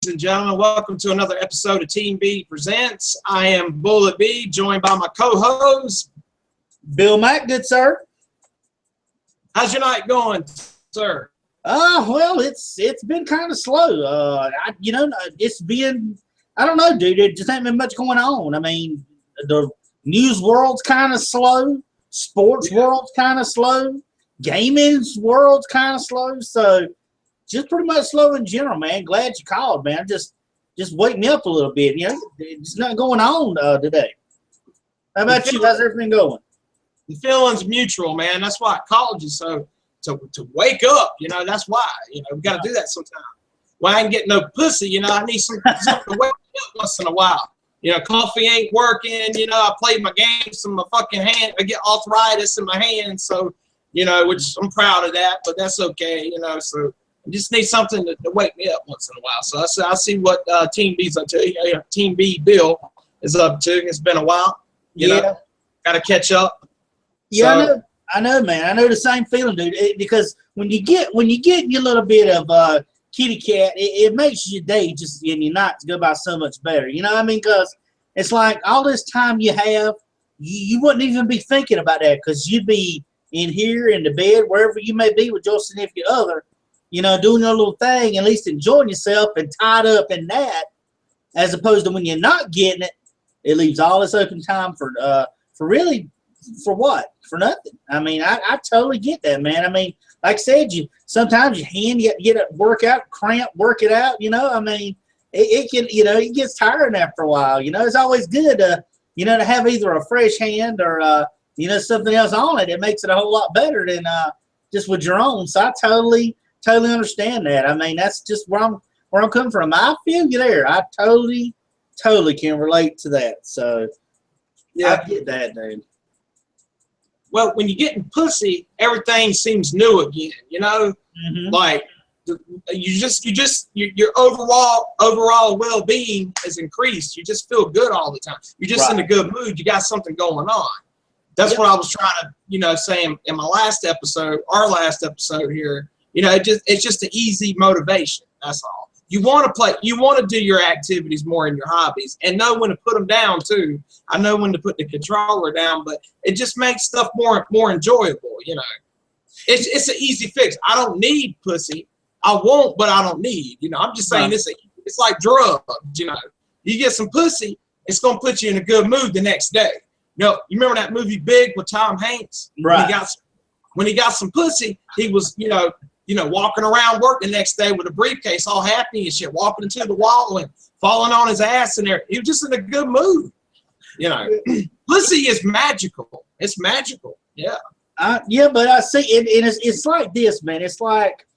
and gentlemen, welcome to another episode of TeamB Presents. I am Bullet B, joined by my co-host, Bill Mack, good sir. How's your night going, sir? Well, it's been kind of slow. It's been, I don't know, dude. It just ain't been much going on. I mean, the news world's kind of slow. Sports world's kind of slow. Gaming's world's kind of slow. So just pretty much slow in general, man. Glad you called, man. Just wake me up a little bit. You know, there's nothing going on today. How about you? How's everything going? The feeling's mutual, man. That's why college is so to wake up. You know, that's why. You know, we got to do that sometime. Well, I ain't getting no pussy. You know, I need something to wake me up once in a while. You know, coffee ain't working. You know, I played my games in my fucking hand. I get arthritis in my hands, so you know, which I'm proud of that. But that's okay. You know, so. I just need something to wake me up once in a while. So I see what Team B's up to. Team B Bill is up to. It's been a while. You know, got to catch up. Yeah, so, I know, man. I know the same feeling, dude. Because when you get your little bit of kitty cat, it makes your day just and your nights go by so much better. You know what I mean? Because it's like all this time you have, you wouldn't even be thinking about that because you'd be in here in the bed wherever you may be with your significant other. You know, doing your little thing, at least enjoying yourself and tied up in that, as opposed to when you're not getting it, it leaves all this open time for what? For nothing. I mean, I totally get that, man. I mean, like I said, sometimes your hand, you get a workout, cramp, work it out, you know. I mean, it can, you know, it gets tiring after a while. You know, it's always good to, you know, to have either a fresh hand or, you know, something else on it. It makes it a whole lot better than just with your own. So I totally understand that. I mean, that's just where I'm coming from. I feel you there. I totally can relate to that. So yeah, I get that, dude. Well, when you're getting pussy, everything seems new again. You know, like your overall well-being has increased. You just feel good all the time. You're just in a good mood. You got something going on. That's what I was trying to, you know, say in my last episode, our last episode here. You know, it's just an easy motivation. That's all. You want to play. You want to do your activities more in your hobbies and know when to put them down too. I know when to put the controller down, but it just makes stuff more enjoyable. You know, it's an easy fix. I don't need pussy. I won't, but I don't need. You know, I'm just saying it's like drugs. You know, you get some pussy, it's gonna put you in a good mood the next day. You know, you remember that movie Big with Tom Hanks? Right. When he got some pussy, he was, you know, walking around work the next day with a briefcase, all happy and shit, walking into the wall and falling on his ass in there. He was just in a good mood. You know, pussy is magical. It's magical. Yeah. Yeah, but I see it. It's like this, man. It's like,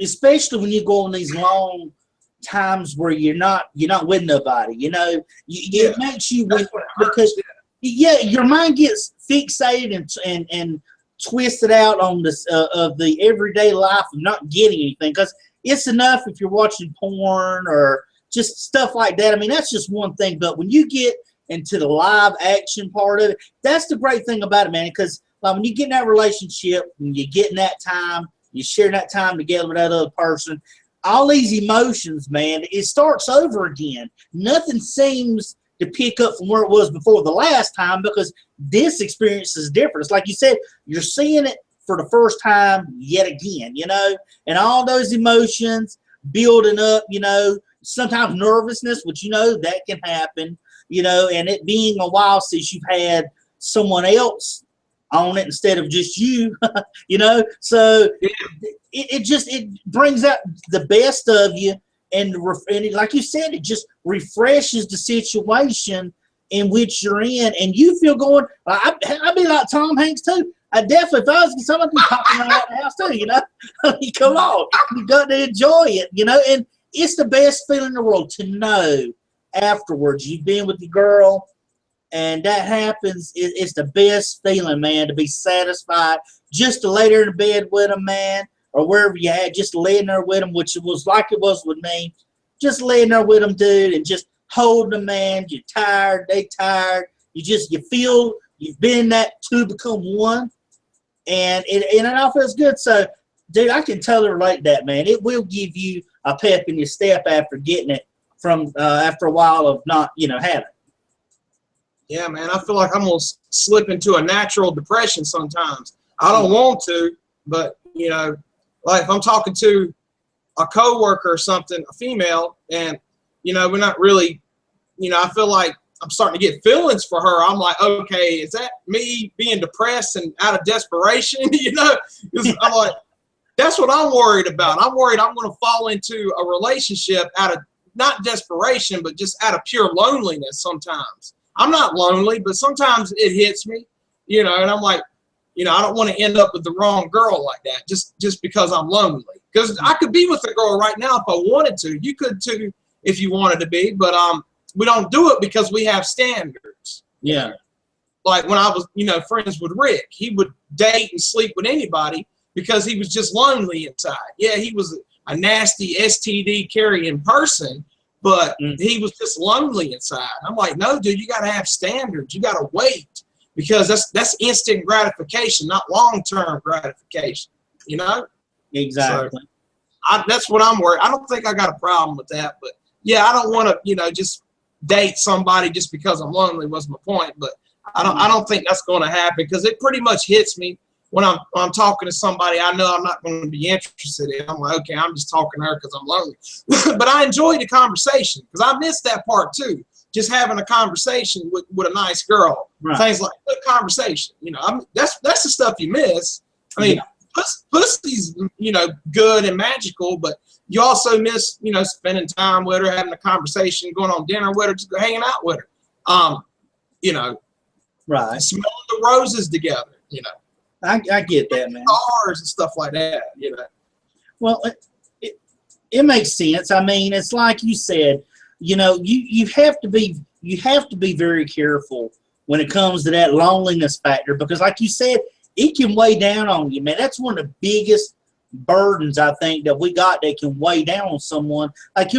especially when you go on these long times where you're not with nobody. You know, it makes you because your mind gets fixated and twisted out on this of the everyday life of not getting anything, because it's enough if you're watching porn or just stuff like that. I mean, that's just one thing, but when you get into the live action part of it, that's the great thing about it, man, because like, when you get in that relationship and you get in that time, you share that time together with that other person, all these emotions, man, it starts over again. Nothing seems to pick up from where it was before the last time, because this experience is different. It's like you said, you're seeing it for the first time yet again, you know, and all those emotions building up, you know, sometimes nervousness, which, you know, that can happen, you know, and it being a while since you've had someone else on it instead of just you, you know, so it brings out the best of you. And like you said, it just refreshes the situation in which you're in, and you feel going. I'd be like Tom Hanks too. I definitely, if I was somebody popping around the house too, you know. I mean, come on, you got to enjoy it, you know. And it's the best feeling in the world to know afterwards you've been with the girl, and that happens. It's the best feeling, man, to be satisfied, just to lay there in the bed with a man. Or wherever you had, just laying there with them, which was like it was with me. Just laying there with them, dude, and just holding them, man. You're tired, they tired. You feel you've been that two become one, and it all feels good. So, dude, I can totally relate to that, man. It will give you a pep in your step after getting it, from after a while of not, having. Yeah, man, I feel like I'm gonna slip into a natural depression sometimes. I don't want to, but like if I'm talking to a coworker or something, a female, and we're not really, I feel like I'm starting to get feelings for her. I'm like, okay, is that me being depressed and out of desperation? 'Cause I'm like, that's what I'm worried about. I'm worried I'm going to fall into a relationship out of not desperation, but just out of pure loneliness sometimes. I'm not lonely, but sometimes it hits me, and I'm like, I don't want to end up with the wrong girl like that just because I'm lonely. Because I could be with a girl right now if I wanted to. You could too if you wanted to be, but we don't do it because we have standards. Yeah. Like when I was, friends with Rick, he would date and sleep with anybody because he was just lonely inside. Yeah, he was a nasty STD carrying person, but he was just lonely inside. I'm like, no, dude, you got to have standards. You got to wait because that's instant gratification, not long-term gratification. Exactly. So that's what I'm worried. I don't think I got a problem with that, but yeah, I don't want to, just date somebody just because I'm lonely was my point, but I don't think that's going to happen because it pretty much hits me when I'm talking to somebody I know I'm not going to be interested in. I'm like, okay, I'm just talking to her because I'm lonely. But I enjoy the conversation because I missed that part too. Just having a conversation with a nice girl, right. Things like good conversation. That's the stuff you miss. I mean, pussy's good and magical, but you also miss spending time with her, having a conversation, going on dinner with her, just hanging out with her. Right. Smelling the roses together. I get that, man. Stars and stuff like that. Well, it makes sense. I mean, it's like you said. You have to be very careful when it comes to that loneliness factor because, like you said, it can weigh down on you, man. That's one of the biggest burdens I think that we got that can weigh down on someone. Like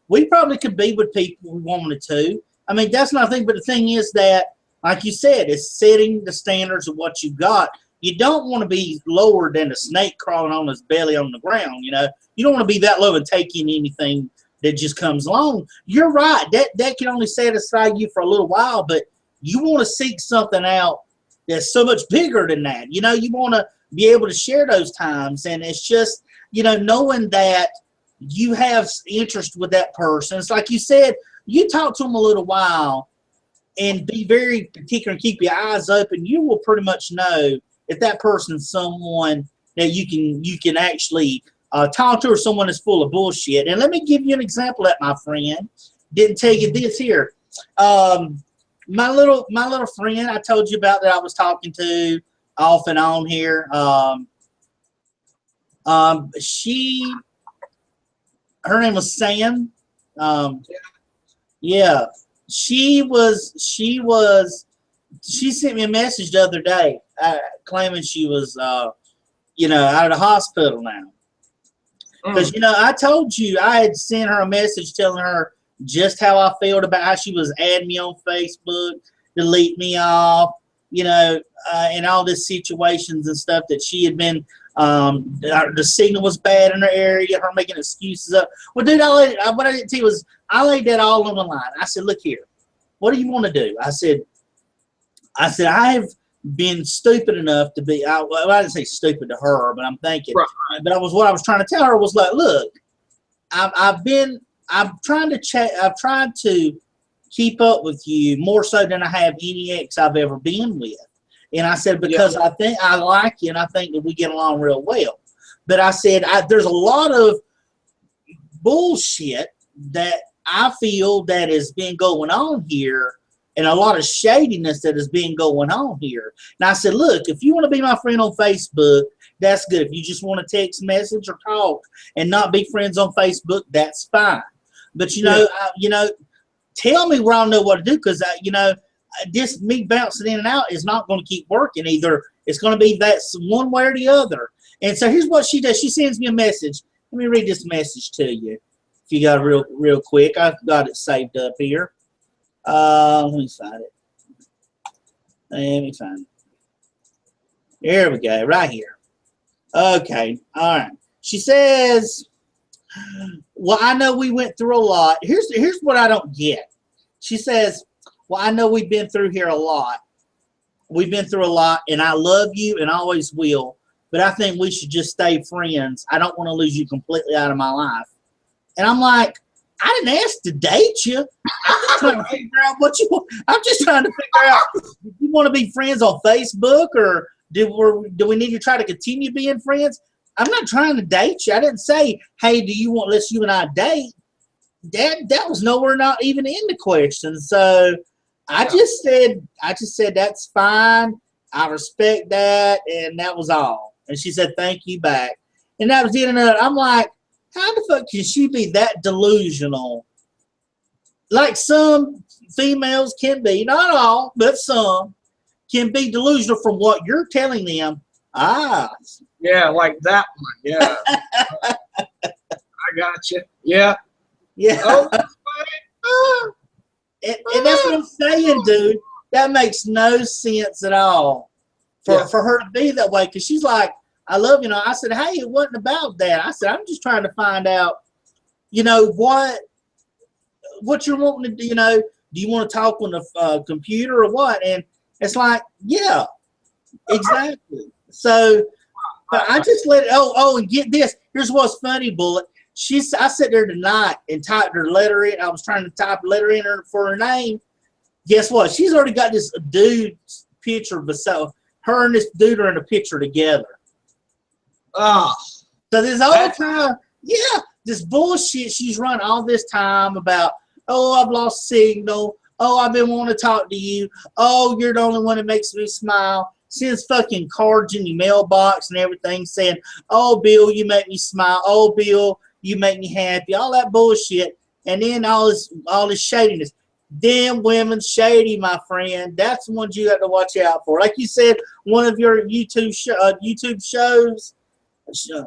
we probably could be with people we wanted to. I mean, that's not a thing. But the thing is that, like you said, it's setting the standards of what you got. You don't want to be lower than a snake crawling on his belly on the ground. You don't want to be that low and take in anything that just comes along. You're right. That can only satisfy you for a little while, but you want to seek something out that's so much bigger than that. You want to be able to share those times, and it's just, knowing that you have interest with that person. It's like you said, you talk to them a little while and be very particular and keep your eyes open. You will pretty much know if that person's someone that you can actually talk to, or someone that's full of bullshit. And let me give you an example of that, my friend. Didn't tell you this here. My little friend I told you about that I was talking to off and on here. Her name was Sam. Yeah, she sent me a message the other day claiming she was out of the hospital now. Because I told you I had sent her a message telling her just how I felt about how she was adding me on Facebook, delete me off, and all these situations and stuff that she had been. The signal was bad in her area. Her making excuses up. Well, dude, what I didn't tell you was I laid that all on the line. I said, look here, what do you want to do? I said I have been stupid enough to be. I didn't say stupid to her, but I'm thinking. Right. But what I was trying to tell her was like, look, I've tried to keep up with you more so than I have any ex I've ever been with. And I said, because I think I like you and I think that we get along real well. But I said, there's a lot of bullshit that I feel that has been going on here, and a lot of shadiness that has been going on here. And I said, look, if you want to be my friend on Facebook, that's good. If you just want to text message or talk and not be friends on Facebook, that's fine. But tell me where I'll know what to do, because this me bouncing in and out is not going to keep working. Either it's going to be that one way or the other. And so here's what she does. She sends me a message. Let me read this message to you. If you got it real quick, I've got it saved up here. Let me find it. There we go, right here. Okay, all right. She says, well, I know we went through a lot. Here's what I don't get. She says, well, I know we've been through here a lot. We've been through a lot, and I love you and always will, but I think we should just stay friends. I don't want to lose you completely out of my life. And I'm like, I didn't ask to date you. I'm just trying to figure out what you want. I'm just trying to figure out, do you want to be friends on Facebook, or do we need to try to continue being friends? I'm not trying to date you. I didn't say, hey, do you want, let's you and I date. That was nowhere, not even in the question. So I just said that's fine. I respect that, and that was all. And she said, thank you back. And that was the end of it. I'm like, how the fuck can she be that delusional? Like some females can be, not all, but some can be delusional from what you're telling them. Yeah, like that one. Yeah. I got you. Yeah. Yeah. Oh, and that's what I'm saying, dude. That makes no sense at all for her to be that way. Because she's like, I love you. I said, hey, it wasn't about that. I said, I'm just trying to find out, what you're wanting to do. Do you want to talk on the computer or what? And it's like, yeah, exactly. So, but I just let it, and get this. Here's what's funny, Bullet. I sat there tonight and typed her letter in. I was trying to type a letter in for her name. Guess what? She's already got this dude's picture beside her, and this dude are in a picture together. Oh. So this whole time, this bullshit she's run all this time about, I've lost signal. I've been wanting to talk to you. You're the only one that makes me smile. Sends fucking cards in your mailbox and everything saying, Bill, you make me smile. Bill, you make me happy. All that bullshit. And then all this shadiness. Damn women shady, my friend. That's the ones you have to watch out for. Like you said, one of your YouTube shows,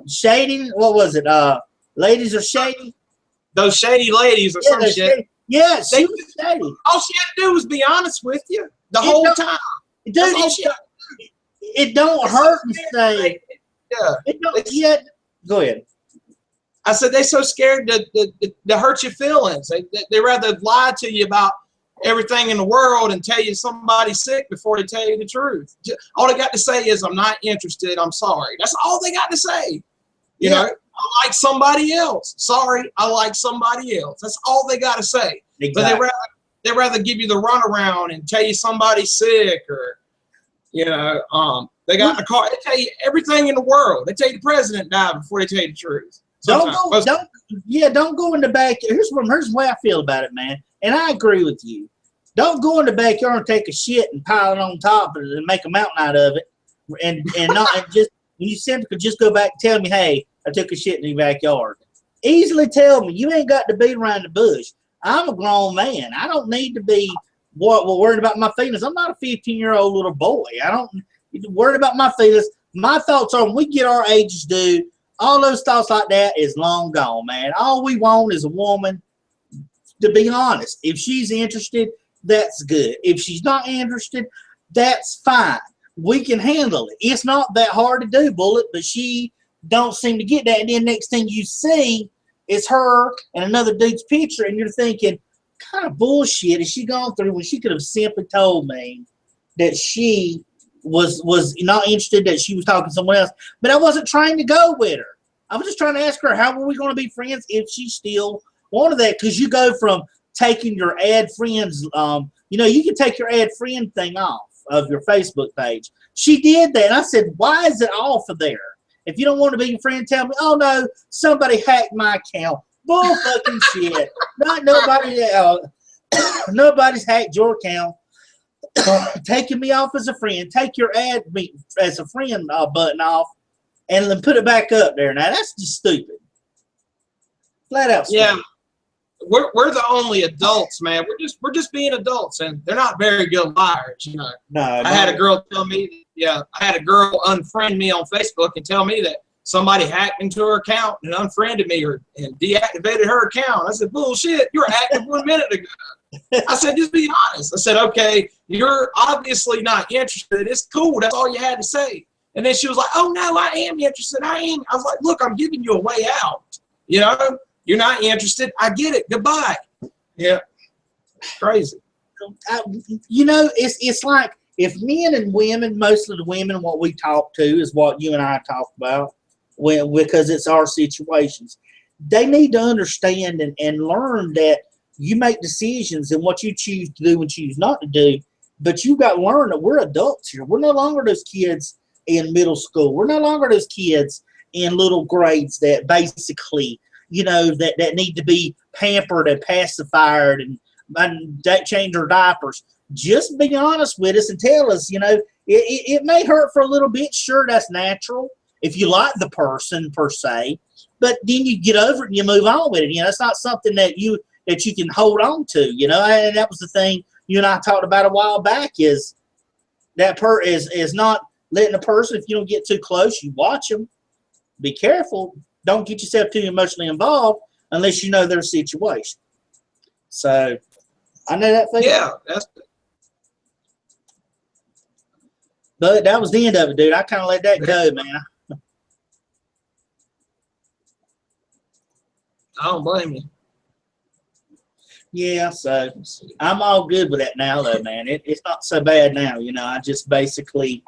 shading. What was it? Ladies are shady. Those shady ladies or some shit. Shady. Yeah, she was shady. All she had to do was be honest with you the whole time. Dude, it don't hurt to say. Yeah. It don't. Go ahead. I said they're so scared to hurt your feelings. They rather lie to you about everything in the world and tell you somebody's sick before they tell you the truth. All they got to say is, I'm not interested. I'm sorry. That's all they got to say. You know, I like somebody else. Sorry, I like somebody else. That's all they got to say. Exactly. But they rather give you the runaround and tell you somebody's sick, or they got a car. They tell you everything in the world. They tell you the president died before they tell you the truth. Don't go in the back. Here's the way I feel about it, man. And I agree with you. Don't go in the backyard and take a shit and pile it on top and make a mountain out of it. And just when you simply just go back and tell me, hey, I took a shit in your backyard. Easily tell me. You ain't got to beat around the bush. I'm a grown man. I don't need to be worried about my feelings. I'm not a 15-year-old little boy. I don't worried about my feelings. My thoughts are when we get our ages, dude, all those thoughts like that is long gone, man. All we want is a woman, to be honest. If she's interested, that's good. If she's not interested, that's fine. We can handle it. It's not that hard to do, Bullet, but she don't seem to get that. And then next thing you see is her and another dude's picture, and you're thinking, what kind of bullshit is she going through when she could have simply told me that she was not interested, that she was talking to someone else. But I wasn't trying to go with her. I was just trying to ask her, how were we going to be friends if she still wanted that? Because you go from taking your add friends, you can take your add friend thing off of your Facebook page. She did that. And I said, why is it off of there? If you don't want to be your friend, tell me, oh, no, somebody hacked my account. Bull fucking shit. Nobody's hacked your account. Taking me off as a friend. Take your add me as a friend button off and then put it back up there. Now, that's just stupid. Flat out stupid. Yeah. We're the only adults, man. We're just being adults, and they're not very good liars, No. I had a girl tell me, I had a girl unfriend me on Facebook and tell me that somebody hacked into her account and unfriended me and deactivated her account. I said, bullshit, you were active 1 minute ago. I said, just be honest. I said, okay, you're obviously not interested. It's cool. That's all you had to say. And then she was like, oh, no, I am interested. I am. I was like, look, I'm giving you a way out. You're not interested. I get it. Goodbye. Yeah. Crazy. You know, it's like if men and women, most of the women, what we talk to is what you and I talk about, because it's our situations. They need to understand and learn that you make decisions and what you choose to do and choose not to do. But you got to learn that we're adults here. We're no longer those kids in middle school. We're no longer those kids in little grades that basically, you know, that need to be pampered and pacified and change their diapers. Just be honest with us and tell us, you know, it may hurt for a little bit. Sure, that's natural if you like the person per se, but then you get over it and you move on with it. You know, it's not something that you can hold on to, you know, and that was the thing you and I talked about a while back is that is not letting a person, if you don't get too close, you watch them, be careful. Don't get yourself too emotionally involved unless you know their situation. So I know that thing. Yeah. But that was the end of it, dude. I kind of let that go, man. I don't blame you. Yeah, so I'm all good with that now, though, man. It's not so bad now, you know. I just basically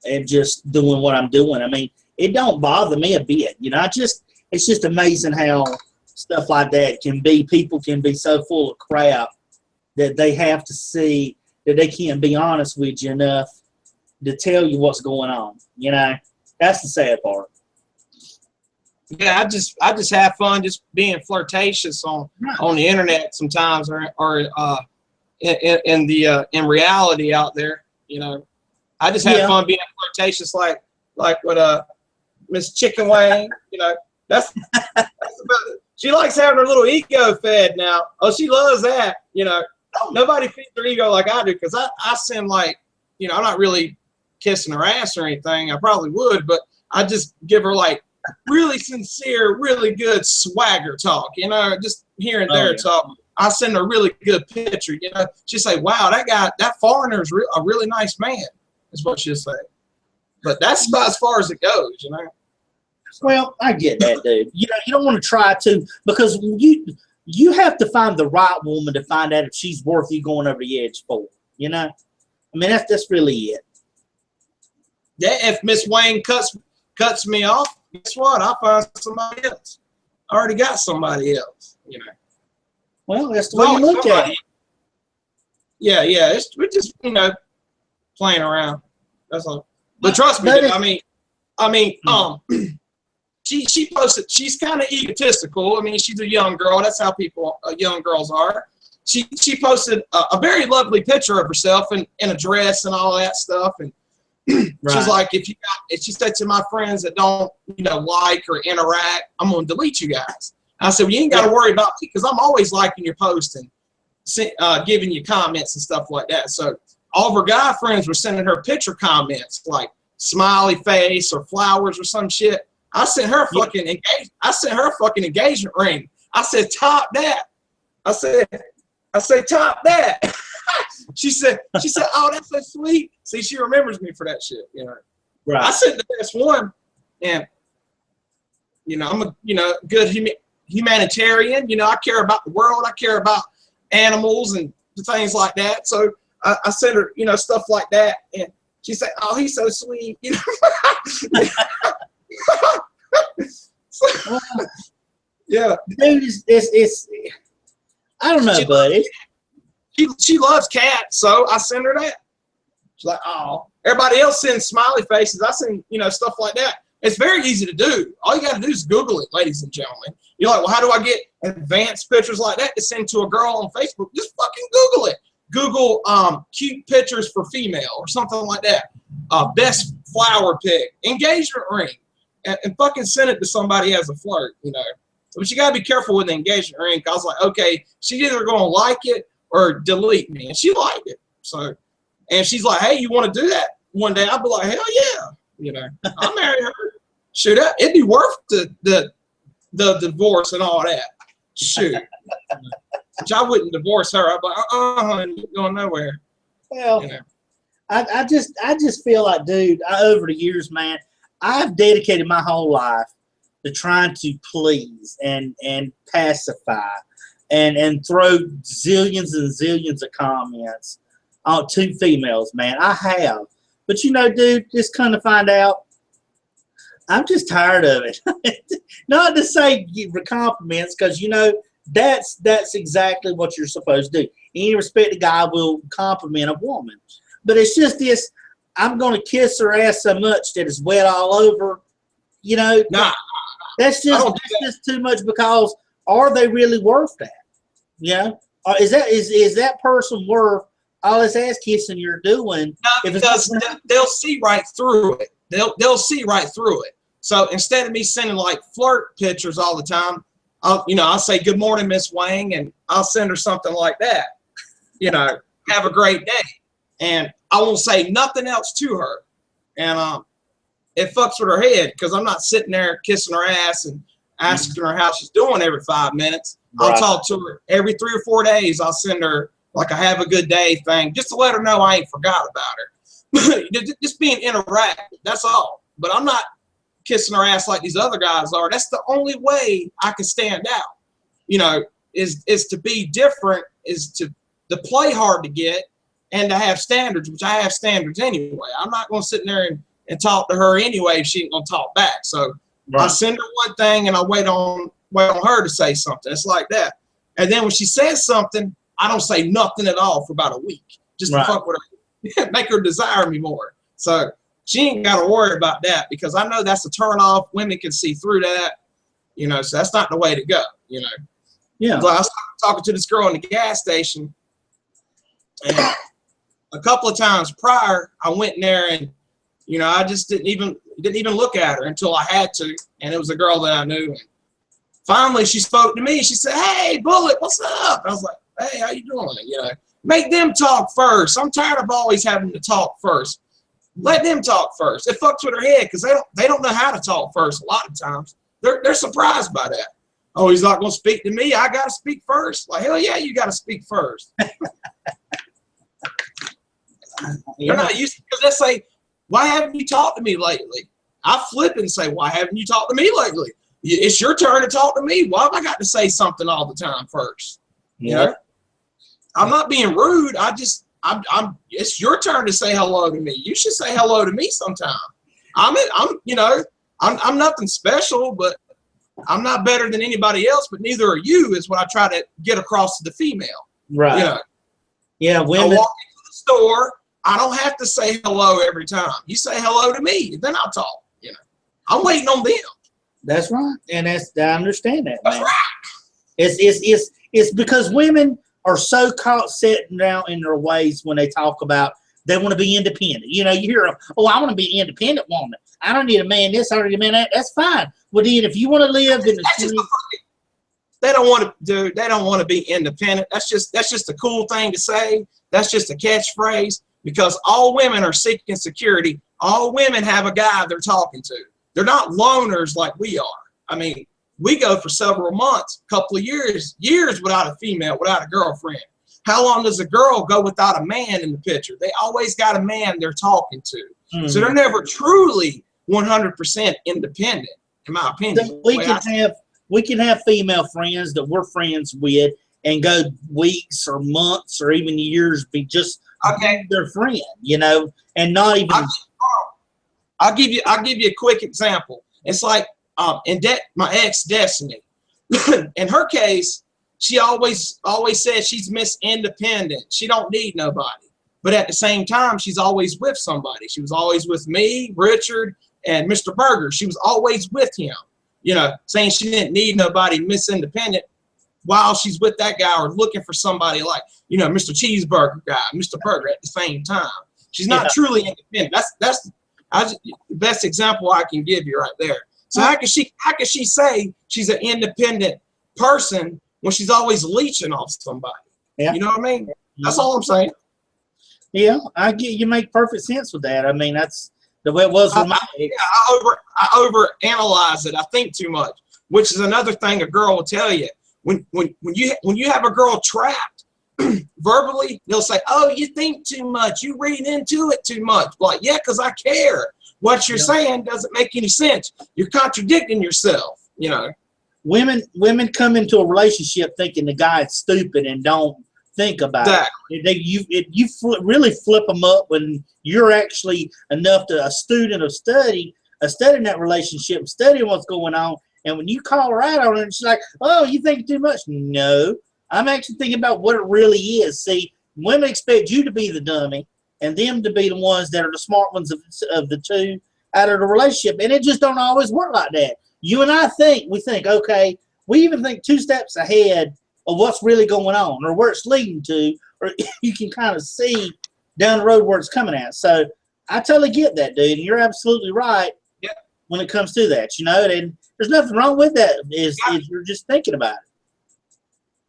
am just doing what I'm doing. I mean, it don't bother me a bit, you know. It's just amazing how stuff like that can be. People can be so full of crap that they have to see that they can't be honest with you enough to tell you what's going on. You know, that's the sad part. Yeah, I just have fun just being flirtatious on the internet sometimes, or in reality out there. You know, I just have fun being flirtatious, like with Miss Chicken Wing. You know, that's about it. She likes having her little ego fed now. Oh, she loves that. You know, nobody feeds her ego like I do, because I send, like, you know, I'm not really kissing her ass or anything. I probably would, but I just give her like really sincere, really good swagger talk, you know, just here and there talk. I send her a really good picture, you know. She'll say, wow, that foreigner's a really nice man, is what she'll say. But that's about as far as it goes, you know. Well, I get that, dude. You know, you don't want to try to, because you have to find the right woman to find out if she's worth you going over the edge for, you know. I mean, that's really it. Yeah, if Miss Wayne cuts me off, guess what? I'll find somebody else. I already got somebody else, you know. Well, that's the way you look at it. Yeah. We're just, you know, playing around. That's all. But trust me, I mean, she posted. She's kind of egotistical. I mean, she's a young girl. That's how young girls are. She posted a very lovely picture of herself in a dress and all that stuff, and she's like, if she said to my friends that don't, you know, like or interact, I'm gonna delete you guys. And I said, well, you ain't got to worry about me, because I'm always liking your post and giving you comments and stuff like that. So all of her guy friends were sending her picture comments like smiley face or flowers or some shit. I sent her fucking engagement ring. I said, top that. I said, top that. She said, oh, that's so sweet. See, she remembers me for that shit, you know. Right. I said the best one, and, you know, I'm a good humanitarian. You know, I care about the world. I care about animals and things like that. So I sent her, you know, stuff like that, and she said, oh, he's so sweet, you know. So, yeah. Dude, it's I don't know, buddy. She loves cats, so I send her that. She's like, oh. Everybody else sends smiley faces. I send, you know, stuff like that. It's very easy to do. All you got to do is Google it, ladies and gentlemen. You're like, well, how do I get advanced pictures like that to send to a girl on Facebook? Just fucking Google it. Google cute pictures for female or something like that. Best flower pick, engagement ring, and fucking send it to somebody as a flirt, you know. But you got to be careful with the engagement ring, because I was like, okay, she's either going to like it or delete me. And she liked it. So, and she's like, hey, you want to do that one day? I'll be like, hell yeah. You know, I'll marry her. Shoot, it'd be worth the divorce and all that. Shoot. Which I wouldn't divorce her. I'd be like, ain't going nowhere. Well, you know? I just feel like, dude, over the years, man, I've dedicated my whole life to trying to please and pacify and throw zillions and zillions of comments on to females, man. I have. But you know, dude, just kind of find out, I'm just tired of it. Not to say give compliments, because you know that's exactly what you're supposed to do. Any respected guy will compliment a woman, but it's just this. I'm going to kiss her ass so much that it's wet all over. You know, Nah, that's just too much. Because are they really worth that? You know, or is that person worth all this ass kissing you're doing? no, because they'll see right through it. They'll see right through it. So instead of me sending like flirt pictures all the time, I'll say good morning, Miss Wang, and I'll send her something like that. You know, have a great day, and I won't say nothing else to her, and it fucks with her head because I'm not sitting there kissing her ass and asking her how she's doing every 5 minutes. Right. I'll talk to her every 3 or 4 days. I'll send her like a have a good day thing just to let her know I ain't forgot about her. Just being interactive, that's all. But I'm not kissing her ass like these other guys are. That's the only way I can stand out. You know, is to be different, is to play hard to get, and to have standards, which I have standards anyway. I'm not going to sit there and talk to her anyway if she ain't going to talk back. So right. I send her one thing and I wait on her to say something. It's like that. And then when she says something, I don't say nothing at all for about a week, just to fuck with her, make her desire me more. So she ain't got to worry about that, because I know that's a turn off. Women can see through that, you know, so that's not the way to go, you know. Yeah. So I was talking to this girl in the gas station, and a couple of times prior, I went in there and, you know, I just didn't even look at her until I had to, and it was a girl that I knew. And finally, she spoke to me. She said, "Hey, Bullet, what's up?" I was like, "Hey, how you doing?" You know, make them talk first. I'm tired of always having to talk first. Let them talk first. It fucks with her head because they don't know how to talk first. A lot of times they're surprised by that. Oh, he's not going to speak to me. I got to speak first. Like, hell yeah, you got to speak first. They're not used to, because they say, "Why haven't you talked to me lately?" I flip and say, "Why haven't you talked to me lately? It's your turn to talk to me. Why have I got to say something all the time first?" You know, I'm not being rude. It's your turn to say hello to me. You should say hello to me sometime. I'm nothing special, but I'm not better than anybody else, but neither are you, is what I try to get across to the female. Right. You know, yeah, women. I walk into the store, I don't have to say hello every time. You say hello to me, then I'll talk. You know, I'm waiting on them. That's right. And I understand that, That's man. Right. It's because women are so caught sitting down in their ways when they talk about they want to be independent. You know, you hear them, "Oh, I want to be an independent woman. I don't need a man this, I don't need a man that." That's fine. Well, then if you want to live in the city, they don't want to be independent. That's just a cool thing to say. That's just a catchphrase, because all women are seeking security. All women have a guy they're talking to. They're not loners like we are. I mean, we go for several months, couple of years without a female, without a girlfriend. How long does a girl go without a man in the picture? They always got a man they're talking to. Mm-hmm. So they're never truly 100% independent, in my opinion. So we can have female friends that we're friends with and go weeks or months or even years be just their friend, you know, and not even. I'll give you a quick example. It's like my ex Destiny. In her case, she always said she's Miss Independent. She don't need nobody. But at the same time, she's always with somebody. She was always with me, Richard, and Mr. Burger. She was always with him, you know, saying she didn't need nobody, Miss Independent, while she's with that guy or looking for somebody like, you know, Mr. Cheeseburger guy, Mr. Burger at the same time. She's not truly independent. That's the best example I can give you right there. So how can she say she's an independent person when she's always leeching off somebody? Yeah. You know what I mean? That's all I'm saying. Yeah, I get you. Make perfect sense with that. I mean, that's the way it was with my ex. I overanalyze it. I think too much, which is another thing a girl will tell you. When you have a girl trapped verbally, they'll say, "Oh, you think too much. You read into it too much." Like, yeah, because I care. what you're saying doesn't make any sense. You're contradicting yourself, you know. Women come into a relationship thinking the guy's stupid and don't think about it. You really flip them up when you're actually a student of studying that relationship, studying what's going on. And when you call her out on it, she's like, "Oh, you think too much." No, I'm actually thinking about what it really is. See, women expect you to be the dummy and them to be the ones that are the smart ones of the two out of the relationship. And it just don't always work like that. You and I think, okay, we even think 2 steps ahead of what's really going on or where it's leading to, or you can kind of see down the road where it's coming at. So I totally get that, dude. And you're absolutely right when it comes to that, you know, and there's nothing wrong with that is you're just thinking about it.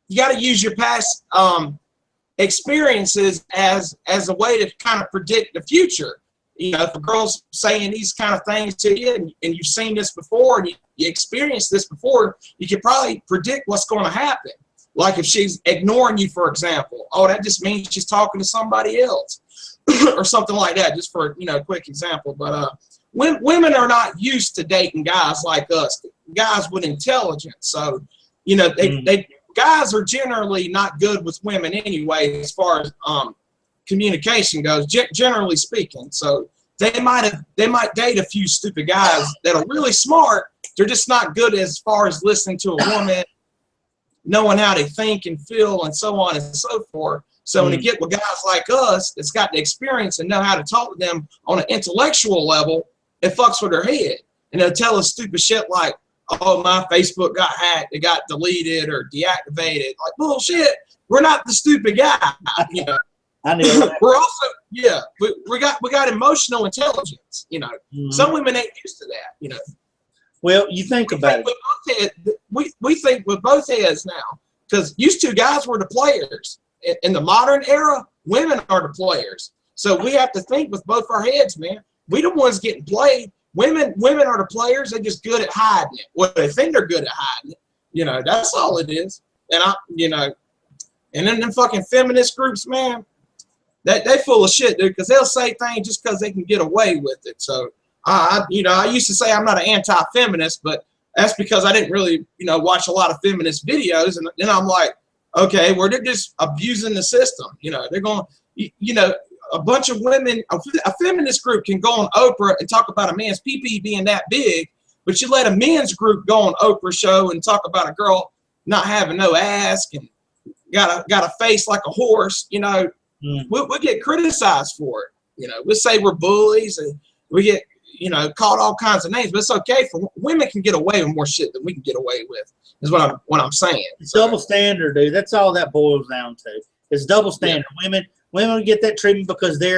You got to use your past experiences as a way to kind of predict the future. You know, if a girl's saying these kind of things to you and you've seen this before and you experienced this before, you can probably predict what's going to happen. Like if she's ignoring you, for example, oh, that just means she's talking to somebody else or something like that, just for, you know, a quick example. But women are not used to dating guys like us, guys with intelligence. So, you know, guys are generally not good with women anyway, as far as communication goes, generally speaking. So they might date a few stupid guys that are really smart. They're just not good as far as listening to a woman, knowing how they think and feel and so on and so forth. So when you get with guys like us that's got the experience and know how to talk to them on an intellectual level, it fucks with their head. And they'll tell us stupid shit like, oh, my Facebook got hacked, it got deleted or deactivated. Like, bullshit. We're not the stupid guy, you know. I knew that. We're also, we got emotional intelligence, you know. Some women ain't used to that, you know. Well, you think about it. We think with both heads now, because used to guys were the players. In the modern era, women are the players. So we have to think with both our heads, man. We the ones getting played. Women are the players. They're just good at hiding it. Well, they think they're good at hiding it. You know, that's all it is. And and then them fucking feminist groups, man, they full of shit, dude, because they'll say things just because they can get away with it. So, I used to say I'm not an anti-feminist, but that's because I didn't really, watch a lot of feminist videos. And then I'm like, okay, well, they're just abusing the system. They're going, a bunch of women, a feminist group can go on Oprah and talk about a man's pee-pee being that big, but you let a men's group go on Oprah show and talk about a girl not having no ass and got a face like a horse. We'll get criticized for it. We'll say we're bullies and we get, called all kinds of names, but it's okay for women can get away with more shit than we can get away with, is what I'm saying. It's double standard, dude. That's all that boils down to. It's double standard. Yeah. Women get that treatment because they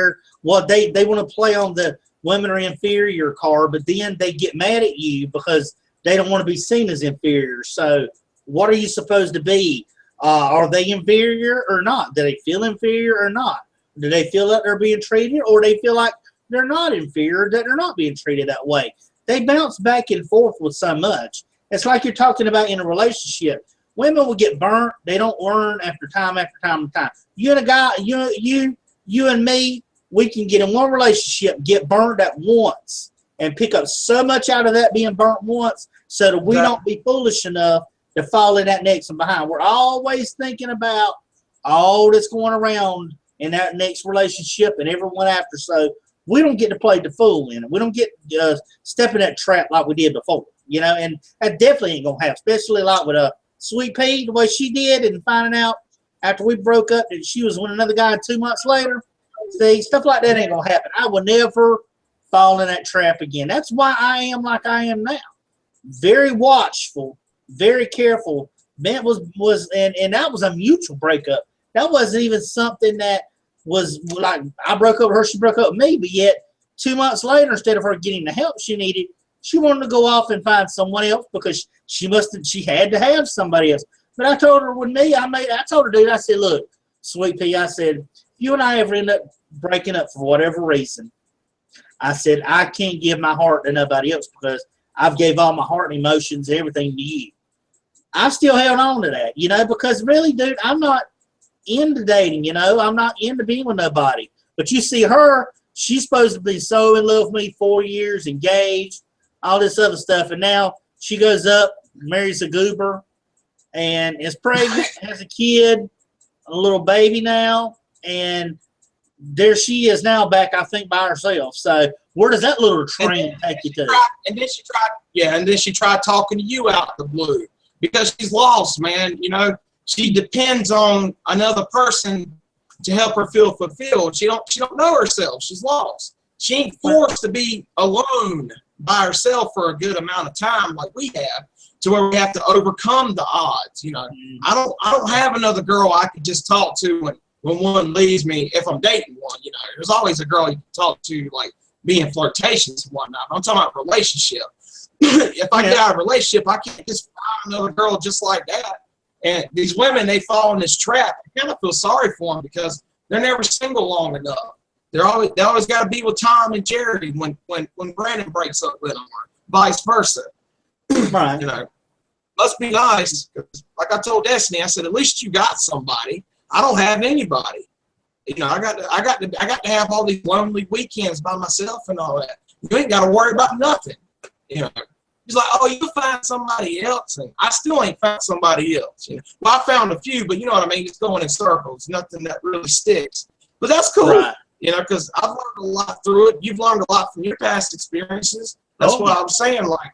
want to play on the women are inferior card, but then they get mad at you because they don't want to be seen as inferior. So what are you supposed to be? Are they inferior or not? Do they feel inferior or not? Do they feel that they're being treated, or they feel like they're not inferior, that they're not being treated that way? They bounce back and forth with so much. It's like you're talking about in a relationship. Women will get burnt. They don't learn after time after time and time. You and a guy, you and me, we can get in one relationship, get burned at once, and pick up so much out of that being burnt once, so that we don't be foolish enough to fall in that next one behind. We're always thinking about all that's going around in that next relationship and everyone after. So we don't get to play the fool in it. We don't get step in that trap like we did before, and that definitely ain't going to happen, especially like with Sweet Pea, the way she did, and finding out after we broke up that she was with another guy 2 months later. See, stuff like that ain't going to happen. I will never fall in that trap again. That's why I am like I am now. Very watchful, very careful. Man, and that was a mutual breakup. That wasn't even something that was like I broke up with her, she broke up with me, but yet 2 months later, instead of her getting the help she needed, she wanted to go off and find someone else because she had to have somebody else. But I told her with me, I told her, dude, I said, look, Sweet Pea, I said, if you and I ever end up breaking up for whatever reason, I said, I can't give my heart to nobody else because I've gave all my heart and emotions, everything to you. I've still held on to that, because really, dude, I'm not into dating, I'm not into being with nobody. But you see her, she's supposed to be so in love with me, 4 years, engaged, all this other stuff. And now she goes up, marries a goober, and is pregnant, has a kid, a little baby now, and there she is now back, I think, by herself. So where does that little train take you to? And then she tried talking to you out the blue because she's lost, man. You know, she depends on another person to help her feel fulfilled. She don't know herself. She's lost. She ain't forced to be alone by herself for a good amount of time like we have, to where we have to overcome the odds. You know, I don't have another girl I could just talk to when one leaves me if I'm dating one. You know, there's always a girl you can talk to, like being flirtatious and whatnot. I'm talking about relationship. If I get out of a relationship, I can't just find another girl just like that. And these women, they fall in this trap. I kind of feel sorry for them because they're never single long enough. They always got to be with Tom and Jerry when Brandon breaks up with them, or vice versa. Right. You know, must be nice. Like I told Destiny, I said, at least you got somebody. I don't have anybody. You know, I got to have all these lonely weekends by myself and all that. You ain't got to worry about nothing. You know, he's like, oh, you'll find somebody else, and I still ain't found somebody else. You know, well, I found a few, but you know what I mean. It's going in circles, nothing that really sticks. But that's cool. Right. You know, because I've learned a lot through it. You've learned a lot from your past experiences. That's what I'm saying. Like,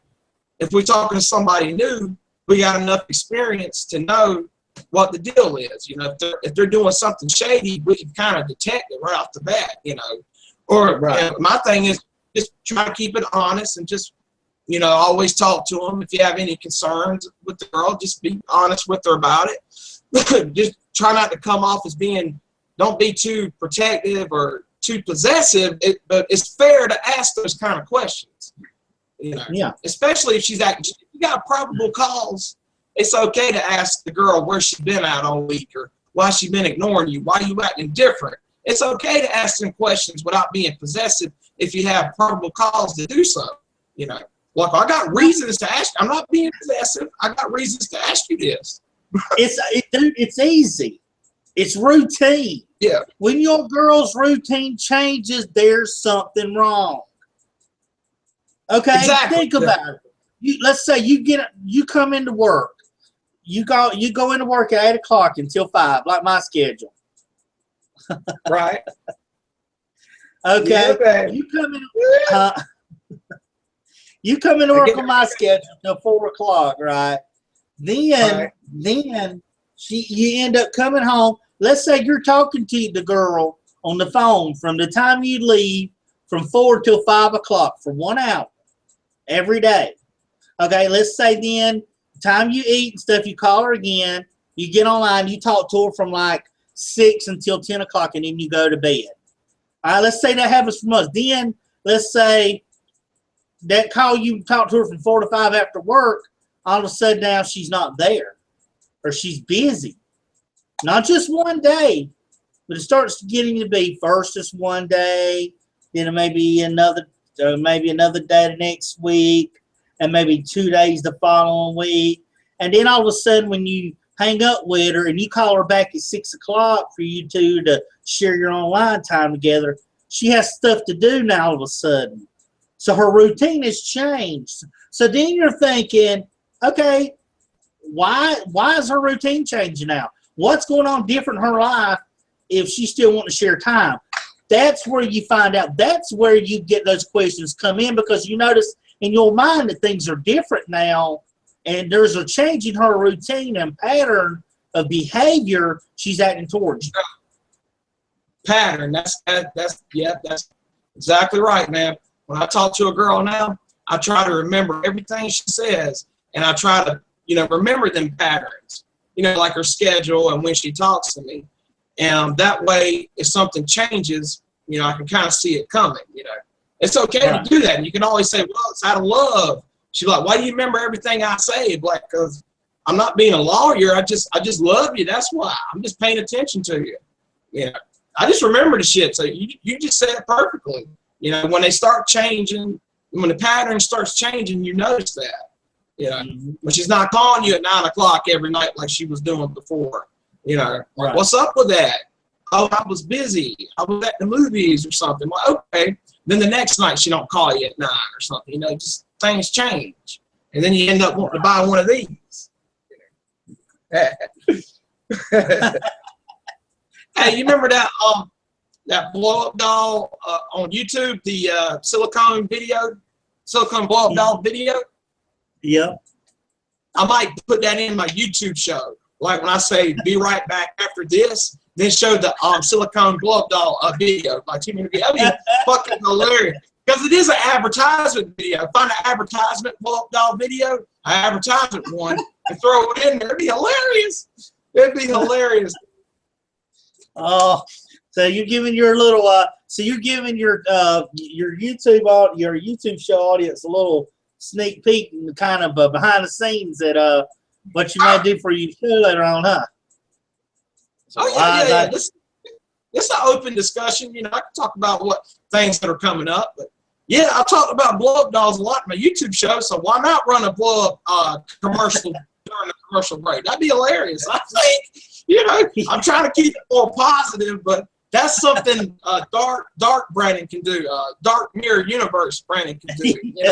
if we're talking to somebody new, we got enough experience to know what the deal is. You know, if they're doing something shady, we can kind of detect it right off the bat. You know, or my thing is just try to keep it honest and just, you know, always talk to them. If you have any concerns with the girl, just be honest with her about it. Just try not to come off as don't be too protective or too possessive, but it's fair to ask those kind of questions. You know, yeah. Especially if she's acting. If you got probable cause, it's okay to ask the girl where she's been out all week, or why she's been ignoring you, why you acting different. It's okay to ask them questions without being possessive if you have probable cause to do so. You know, like, I got reasons to ask. I'm not being possessive. I got reasons to ask you this. It's easy. It's routine. Yeah. When your girl's routine changes, there's something wrong. Okay. Exactly. Think about it. Let's say you come into work. You go into work at 8 o'clock until 5, like my schedule. Right. Okay. Yeah, you come in. You come into work on my schedule till 4 o'clock, right? Then you end up coming home. Let's say you're talking to the girl on the phone from the time you leave from 4 till 5 o'clock for 1 hour every day. Okay, let's say then the time you eat and stuff, you call her again, you get online, you talk to her from like 6 until 10 o'clock, and then you go to bed. All right, let's say that happens from us. Then let's say that call you talk to her from 4 to 5 after work, all of a sudden now she's not there, or she's busy. Not just one day, but it starts getting to be first it's one day, then it may be another day the next week, and maybe 2 days the following week. And then all of a sudden when you hang up with her and you call her back at 6 o'clock for you two to share your online time together, she has stuff to do now all of a sudden. So her routine has changed. So then you're thinking, okay, why is her routine changing now? What's going on different in her life if she still wants to share time? That's where you find out. That's where you get those questions come in, because you notice in your mind that things are different now, and there's a change in her routine and pattern of behavior she's acting towards you. Pattern. That's exactly right, man. When I talk to a girl now, I try to remember everything she says, and I try to, remember them patterns, like her schedule and when she talks to me. And that way, if something changes, I can kind of see it coming, It's okay to do that. And you can always say, well, it's out of love. She's like, why do you remember everything I say? Like, because I'm not being a lawyer. I just love you. That's why. I'm just paying attention to you. I just remember the shit. So you just said it perfectly. When they start changing, when the pattern starts changing, you notice that. When she's not calling you at 9 o'clock every night like she was doing before. What's up with that? oh, I was busy. I was at the movies or something. Well, okay. Then the next night she don't call you at 9 or something. You know, just things change. And then you end up wanting to buy one of these. Hey, you remember that blow up doll on YouTube, the silicone blow up doll video? Yeah. I might put that in my YouTube show. Like when I say be right back after this, then show the silicone blow up doll video by TeamB. That'd be fucking hilarious. Because it is an advertisement video. Find an advertisement blow up doll video, an advertisement one, and throw it in there. It'd be hilarious. It'd be hilarious. Oh, so you're giving your little so you're giving your YouTube show audience a little sneak peek and kind of behind the scenes at what you might do for your show later on, huh? So yeah. This is an open discussion. You know, I can talk about what things that are coming up, but yeah, I talk about blow up dolls a lot in my YouTube show. So why not run a blow up commercial during the commercial break? That'd be hilarious. I think. You know, I'm trying to keep it more positive, but that's something dark Brandon can do. Dark Mirror Universe Brandon can do. You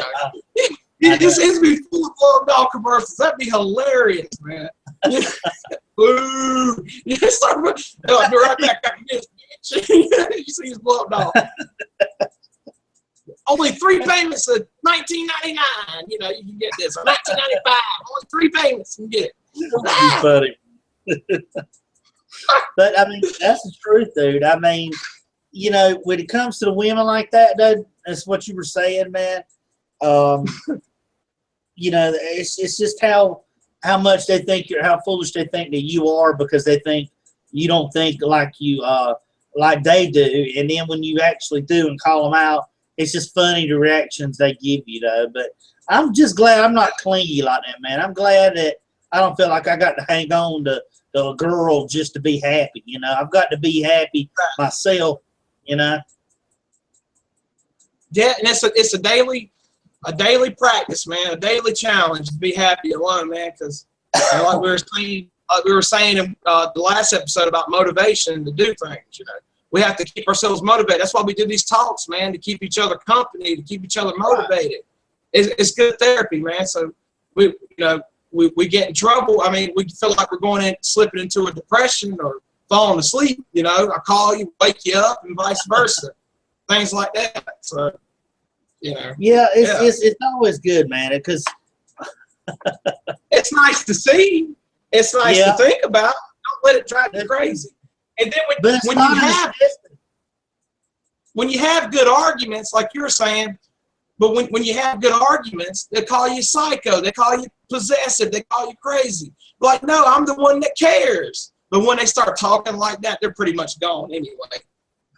know, it's be full of blow up doll commercials. That'd be hilarious, man. Ooh, you start. I'll be right back after this. You see his blow up doll. Only 3 payments of $19.99. You know, you can get this. $19.95. Only 3 payments, you can get it. That's funny. But I mean, that's the truth, dude. I mean, you know, when it comes to the women like that, dude, that's what you were saying, man. You know, it's just how much they think how foolish they think that you are because they think you don't think like you like they do, and then when you actually do and call them out, it's just funny the reactions they give you, though. But I'm just glad I'm not clingy like that, man. I'm glad that I don't feel like I got to hang on to a girl just to be happy. You know, I've got to be happy myself. You know. Yeah, and it's a daily practice, man. A daily challenge to be happy alone, man. Because like we were saying in the last episode about motivation to do things. You know, we have to keep ourselves motivated. That's why we do these talks, man, to keep each other company, to keep each other motivated. It's good therapy, man. So we get in trouble. I mean, we feel like we're slipping into a depression or falling asleep. You know, I call you, wake you up, and vice versa. Things like that. So, you know. Yeah, it's always good, man, because it's nice to see. It's nice to think about. Don't let it drive you crazy. And then when you have good arguments, like you're saying, but when you have good arguments, they call you psycho. They call you possessive. They call you crazy. Like, no, I'm the one that cares. But when they start talking like that, they're pretty much gone anyway.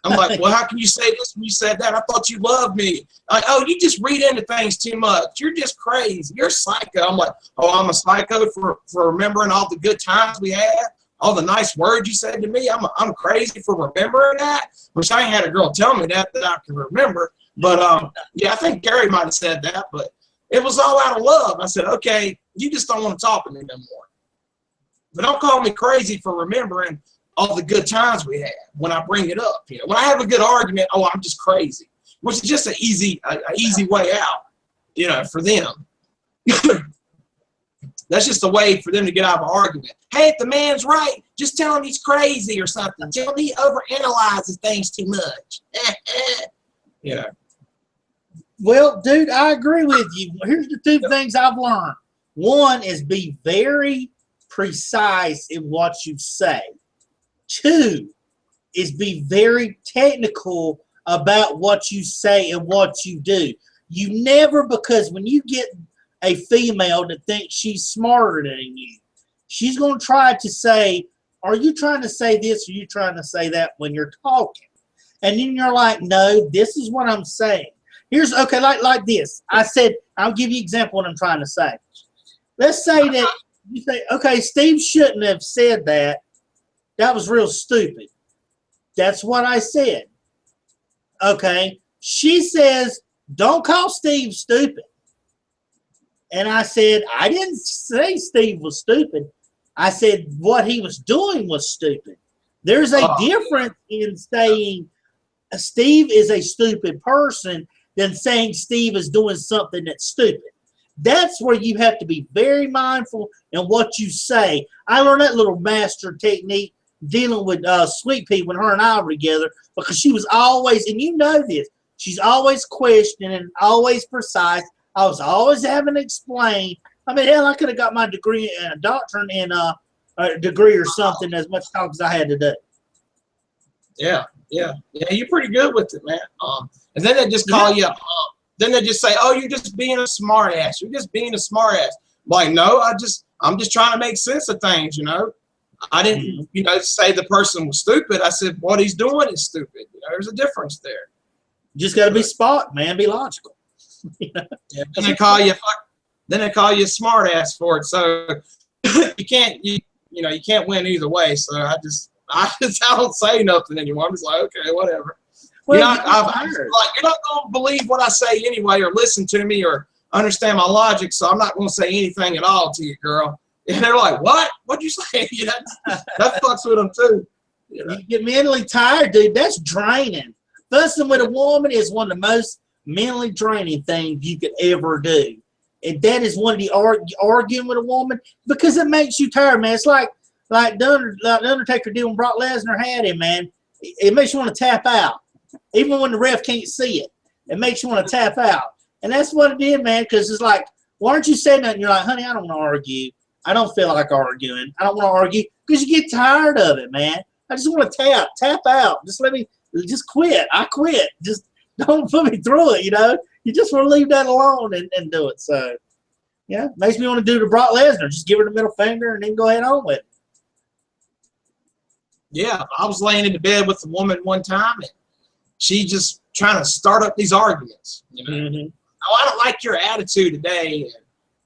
I'm like, well, how can you say this when you said that? I thought you loved me. Like, oh, you just read into things too much. You're just crazy. You're psycho. I'm like, oh, I'm a psycho for remembering all the good times we had, all the nice words you said to me. I'm crazy for remembering that, which I ain't had a girl tell me that I can remember. But, yeah, I think Gary might have said that, but it was all out of love. I said, okay, you just don't want to talk to me no more. But don't call me crazy for remembering all the good times we had when I bring it up. You know, when I have a good argument, oh, I'm just crazy, which is just an easy way out, you know, for them. That's just a way for them to get out of an argument. Hey, if the man's right, just tell him he's crazy or something. Tell him he overanalyzes things too much. You know. Well, dude, I agree with you. Here's the 2 things I've learned. One is be very precise in what you say. 2 is be very technical about what you say and what you do. You never, because when you get a female that thinks she's smarter than you, she's going to try to say, are you trying to say this or are you trying to say that when you're talking? And then you're like, no, this is what I'm saying. Here's, okay, like this. I said, I'll give you an example of what I'm trying to say. Let's say that you say, okay, Steve shouldn't have said that. That was real stupid. That's what I said. Okay. She says, don't call Steve stupid. And I said, I didn't say Steve was stupid. I said what he was doing was stupid. There's a difference in saying Steve is a stupid person than saying Steve is doing something that's stupid. That's where you have to be very mindful in what you say. I learned that little master technique dealing with Sweet Pea when her and I were together, because she was always, and you know this, she's always questioning, always precise. I was always having to explain. I mean, hell, I could have got my degree, doctorate in a degree or something, as much talk as I had to do. Yeah, you're pretty good with it, man. And then they just call you. Then they just say, "Oh, you're just being a smart ass. You're just being a smart ass." Like, no, I'm just trying to make sense of things. You know, I didn't, say the person was stupid. I said what he's doing is stupid. There's a difference there. You just got to be smart, man. Be logical. Yeah. Then they call you. Then they call you a smart ass for it. So you can't win either way. So I don't say nothing anymore. I'm just like, okay, whatever. Well, you're not going to believe what I say anyway, or listen to me, or understand my logic. So I'm not going to say anything at all to you, girl. And they're like, what? What'd you say? That fucks with them too. You get mentally tired, dude. That's draining. Fussing with a woman is one of the most mentally draining things you could ever do. And that is one of the arguing with a woman, because it makes you tired, man. It's like the Undertaker did when Brock Lesnar had him, man. It makes you want to tap out. Even when the ref can't see it, it makes you want to tap out. And that's what it did, man, because it's like, why don't you say nothing? You're like, honey, I don't want to argue. I don't feel like arguing. I don't want to argue, because you get tired of it, man. I just want to tap out. Just quit. I quit. Just don't put me through it, You just want to leave that alone and do it. So, yeah, makes me want to do the Brock Lesnar. Just give her the middle finger and then go ahead on with it. Yeah, I was laying in the bed with a woman one time, and she just trying to start up these arguments. Oh, I don't like your attitude today.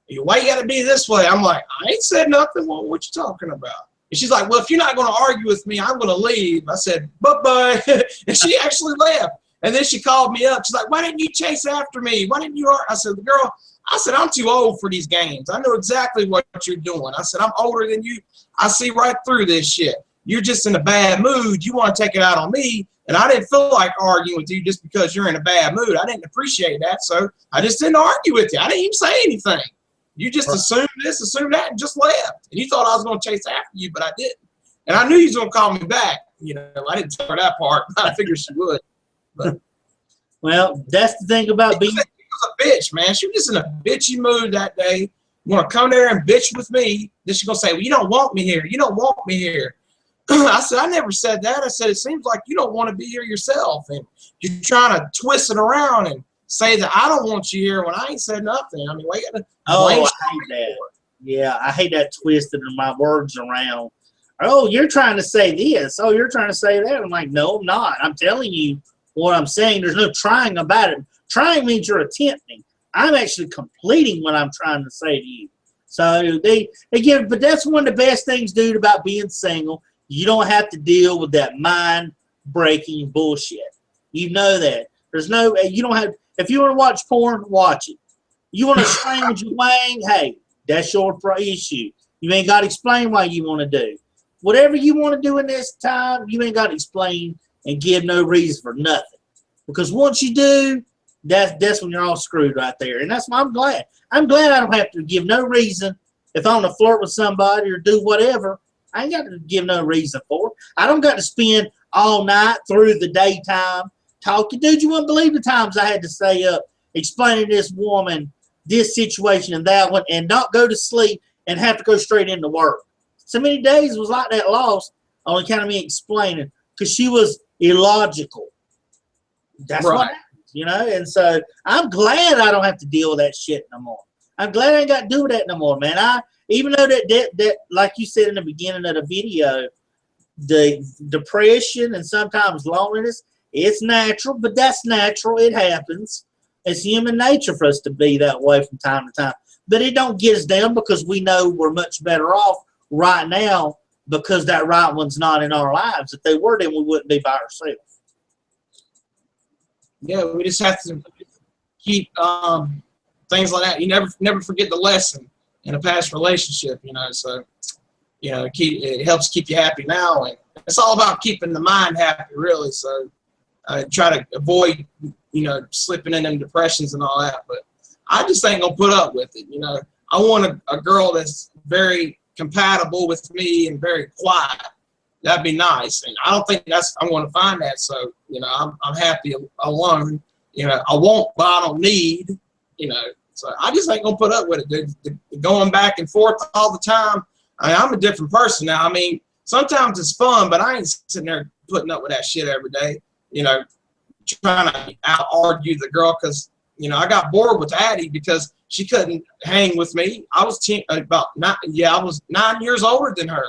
And why you got to be this way? I'm like, I ain't said nothing. Well, what you talking about? And she's like, well, if you're not going to argue with me, I'm going to leave. I said, bye-bye. And she actually left. And then she called me up. She's like, why didn't you chase after me? Why didn't you argue? I said, girl, I'm too old for these games. I know exactly what you're doing. I said, I'm older than you. I see right through this shit. You're just in a bad mood. You want to take it out on me. And I didn't feel like arguing with you just because you're in a bad mood. I didn't appreciate that. So I just didn't argue with you. I didn't even say anything. You just assumed this, assumed that, and just left. And you thought I was going to chase after you, but I didn't. And I knew you was going to call me back. I didn't tell her that part. I figured she would. But well, that's the thing about being. She was a bitch, man. She was just in a bitchy mood that day. You want to come there and bitch with me. Then she's going to say, well, you don't want me here. You don't want me here. I said, I never said that. I said, it seems like you don't want to be here yourself. And you're trying to twist it around and say that I don't want you here when I ain't said nothing. I mean, why you got to I hate that. Yeah, I hate that twisting my words around. Oh, you're trying to say this. Oh, you're trying to say that. I'm like, no, I'm not. I'm telling you what I'm saying. There's no trying about it. Trying means you're attempting. I'm actually completing what I'm trying to say to you. So but that's one of the best things, dude, about being single. You don't have to deal with that mind-breaking bullshit. You know that. You don't have, if you want to watch porn, watch it. You want to explain what you're weighing, hey, that's your issue. You ain't got to explain why you want to do. Whatever you want to do in this time, you ain't got to explain and give no reason for nothing. Because once you do, that's when you're all screwed right there. And that's why I'm glad. I'm glad I don't have to give no reason if I want to flirt with somebody or do whatever. I ain't got to give no reason for it. I don't got to spend all night through the daytime talking. Dude, you wouldn't believe the times I had to stay up explaining to this woman this situation and that one and not go to sleep and have to go straight into work. So many days was like that lost on account of me explaining because she was illogical. That's right. What happens, And so I'm glad I don't have to deal with that shit no more. I'm glad I ain't got to do that no more, man. Even though that, like you said in the beginning of the video, the depression and sometimes loneliness, it's natural, but that's natural. It happens. It's human nature for us to be that way from time to time. But it don't get us down because we know we're much better off right now because that right one's not in our lives. If they were, then we wouldn't be by ourselves. Yeah, we just have to keep things like that. You never forget the lesson in a past relationship, So, it helps keep you happy now, and it's all about keeping the mind happy, really. So I try to avoid, slipping in them depressions and all that. But I just ain't gonna put up with it. I want a girl that's very compatible with me and very quiet. That'd be nice. And I don't think I'm going to find that. So, I'm happy alone. I want, but I don't need, So I just ain't going to put up with it. The going back and forth all the time. I'm a different person now. I mean, sometimes it's fun, but I ain't sitting there putting up with that shit every day, trying to out-argue the girl because, I got bored with Addie because she couldn't hang with me. I was I was 9 years older than her,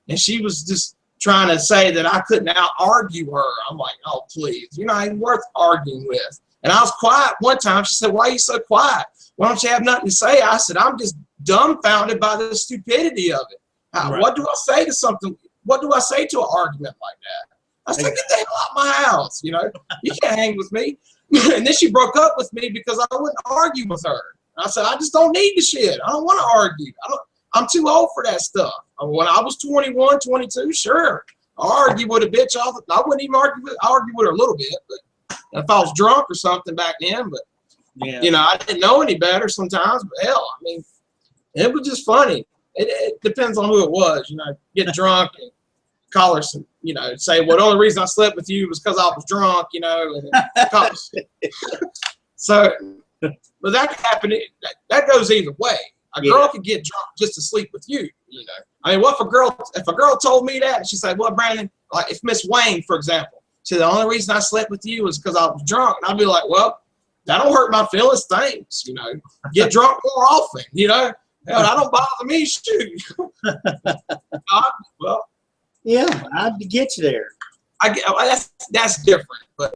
and she was just trying to say that I couldn't out-argue her. I'm like, oh, please. You're not even worth arguing with. And I was quiet one time. She said, why are you so quiet? Why don't you have nothing to say? I said, I'm just dumbfounded by the stupidity of it. Right. What do I say to something? What do I say to an argument like that? I said, get the hell out of my house. You can't hang with me. And then she broke up with me because I wouldn't argue with her. And I said, I just don't need the shit. I don't want to argue. I'm too old for that stuff. When I was 21, 22, sure. I argue with a bitch. I wouldn't even argue with her a little bit. But if I was drunk or something back then. But, I didn't know any better sometimes. But hell, I mean, it was just funny. It depends on who it was. Get drunk and call her some, say, well, the only reason I slept with you was because I was drunk, and so, but that could happen. That goes either way. A girl could get drunk just to sleep with you, I mean, if a girl told me that, she said, well, Brandon, like if Miss Wayne, for example, said the only reason I slept with you was because I was drunk, and I'd be like, well, that don't hurt my feelings, thanks, get drunk more often, hell, that don't bother me, shoot. Well, yeah, I'd get you there. That's different, but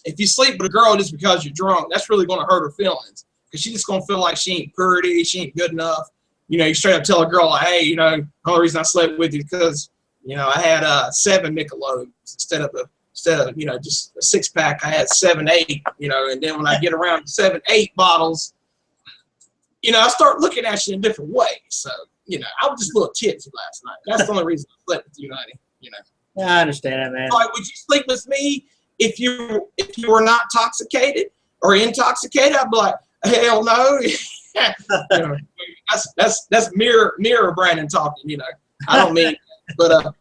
if you sleep with a girl just because you're drunk, that's really going to hurt her feelings because she's just going to feel like she ain't pretty, she ain't good enough. You straight up tell a girl, like, hey, the only reason I slept with you because, I had 7 Michelobs instead of just a 6-pack. I had 7, 8, and then when I get around to 7, 8 bottles, I start looking at you in a different way. So, I was just a little tipsy last night. That's the only reason I slept with you, honey. Yeah, I understand that, man. Like, would you sleep with me if you were not intoxicated or intoxicated? I'd be like, hell no. That's mirror Brandon talking. I don't mean, but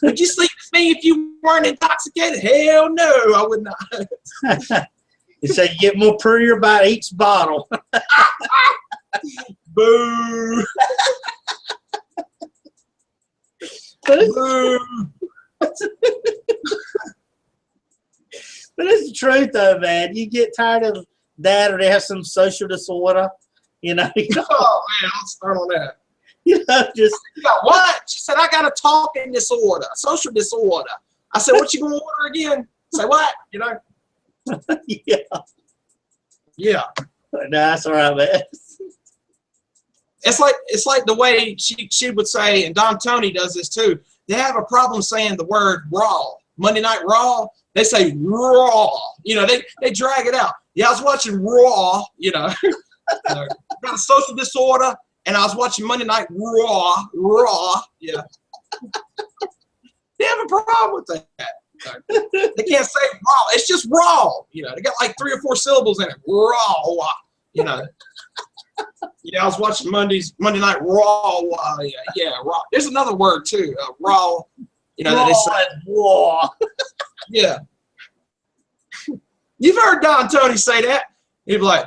would you sleep with me if you weren't intoxicated? Hell no, I would not. You say you get more prettier by each bottle. Boo. Boo. But it's the truth, though, man. You get tired of that, or they have some social disorder, Oh man, I'll start on that. Just you got what? She said, I got a talking disorder, a social disorder. I said, what you gonna order again? Say what? yeah. Yeah. No, that's all right, man. It's like the way she would say, and Don Tony does this too. They have a problem saying the word raw. Monday Night Raw, they say raw. They drag it out. Yeah, I was watching Raw, got a social disorder, and I was watching Monday Night Raw. Yeah. They have a problem with that. They can't say raw. It's just raw. They got like 3 or 4 syllables in it. Raw. I was watching Monday Night Raw. Yeah, raw. There's another word too. Raw. Raw, they say raw. Yeah. You've heard Don Tony say that. He'd be like,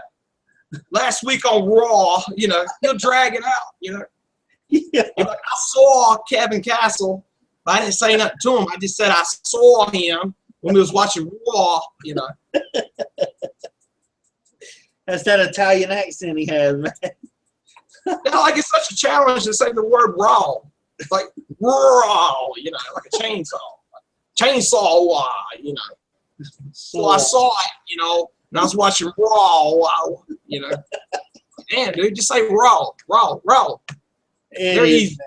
last week on Raw, he'll drag it out, Yeah. He'd be like, I saw Kevin Castle, but I didn't say nothing to him. I just said I saw him when we was watching Raw, That's that Italian accent he has, man. Like it's such a challenge to say the word raw. It's like raw, like a chainsaw. Chainsaw, So I saw it, and I was watching Raw, Damn, dude, just say raw. It is.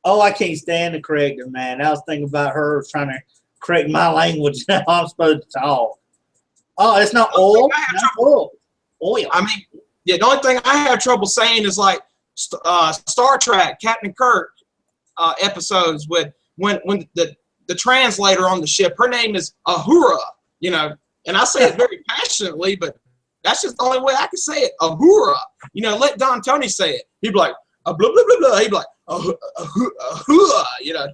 Oh, I can't stand the corrector, man. I was thinking about her trying to correct my language. How I'm supposed to talk. Oh, it's not oil. Not oil. Oil. I mean, the only thing I have trouble saying is like Star Trek, Captain Kirk episodes with when the translator on the ship, her name is Ahura, you know, and I say it very passionately, but that's just the only way I can say it. Ahura. You know, let Don Tony say it. He'd be like, blah, blah, blah, blah. He'd be like, Ahura, you know.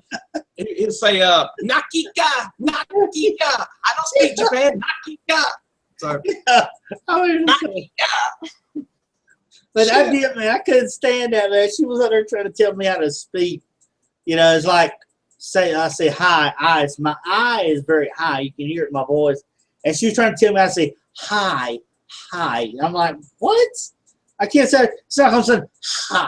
He'd say, Nakika, Nakika. I don't speak Japan, Nakika. So, Nakika. But I did, man. I couldn't stand that, man. She was out there trying to tell me how to speak. You know, it's like, I say hi. My I is very high. You can hear it in my voice. And she was trying to tell me how to say hi. I'm like, what? I can't say it. It's like I'm saying hi.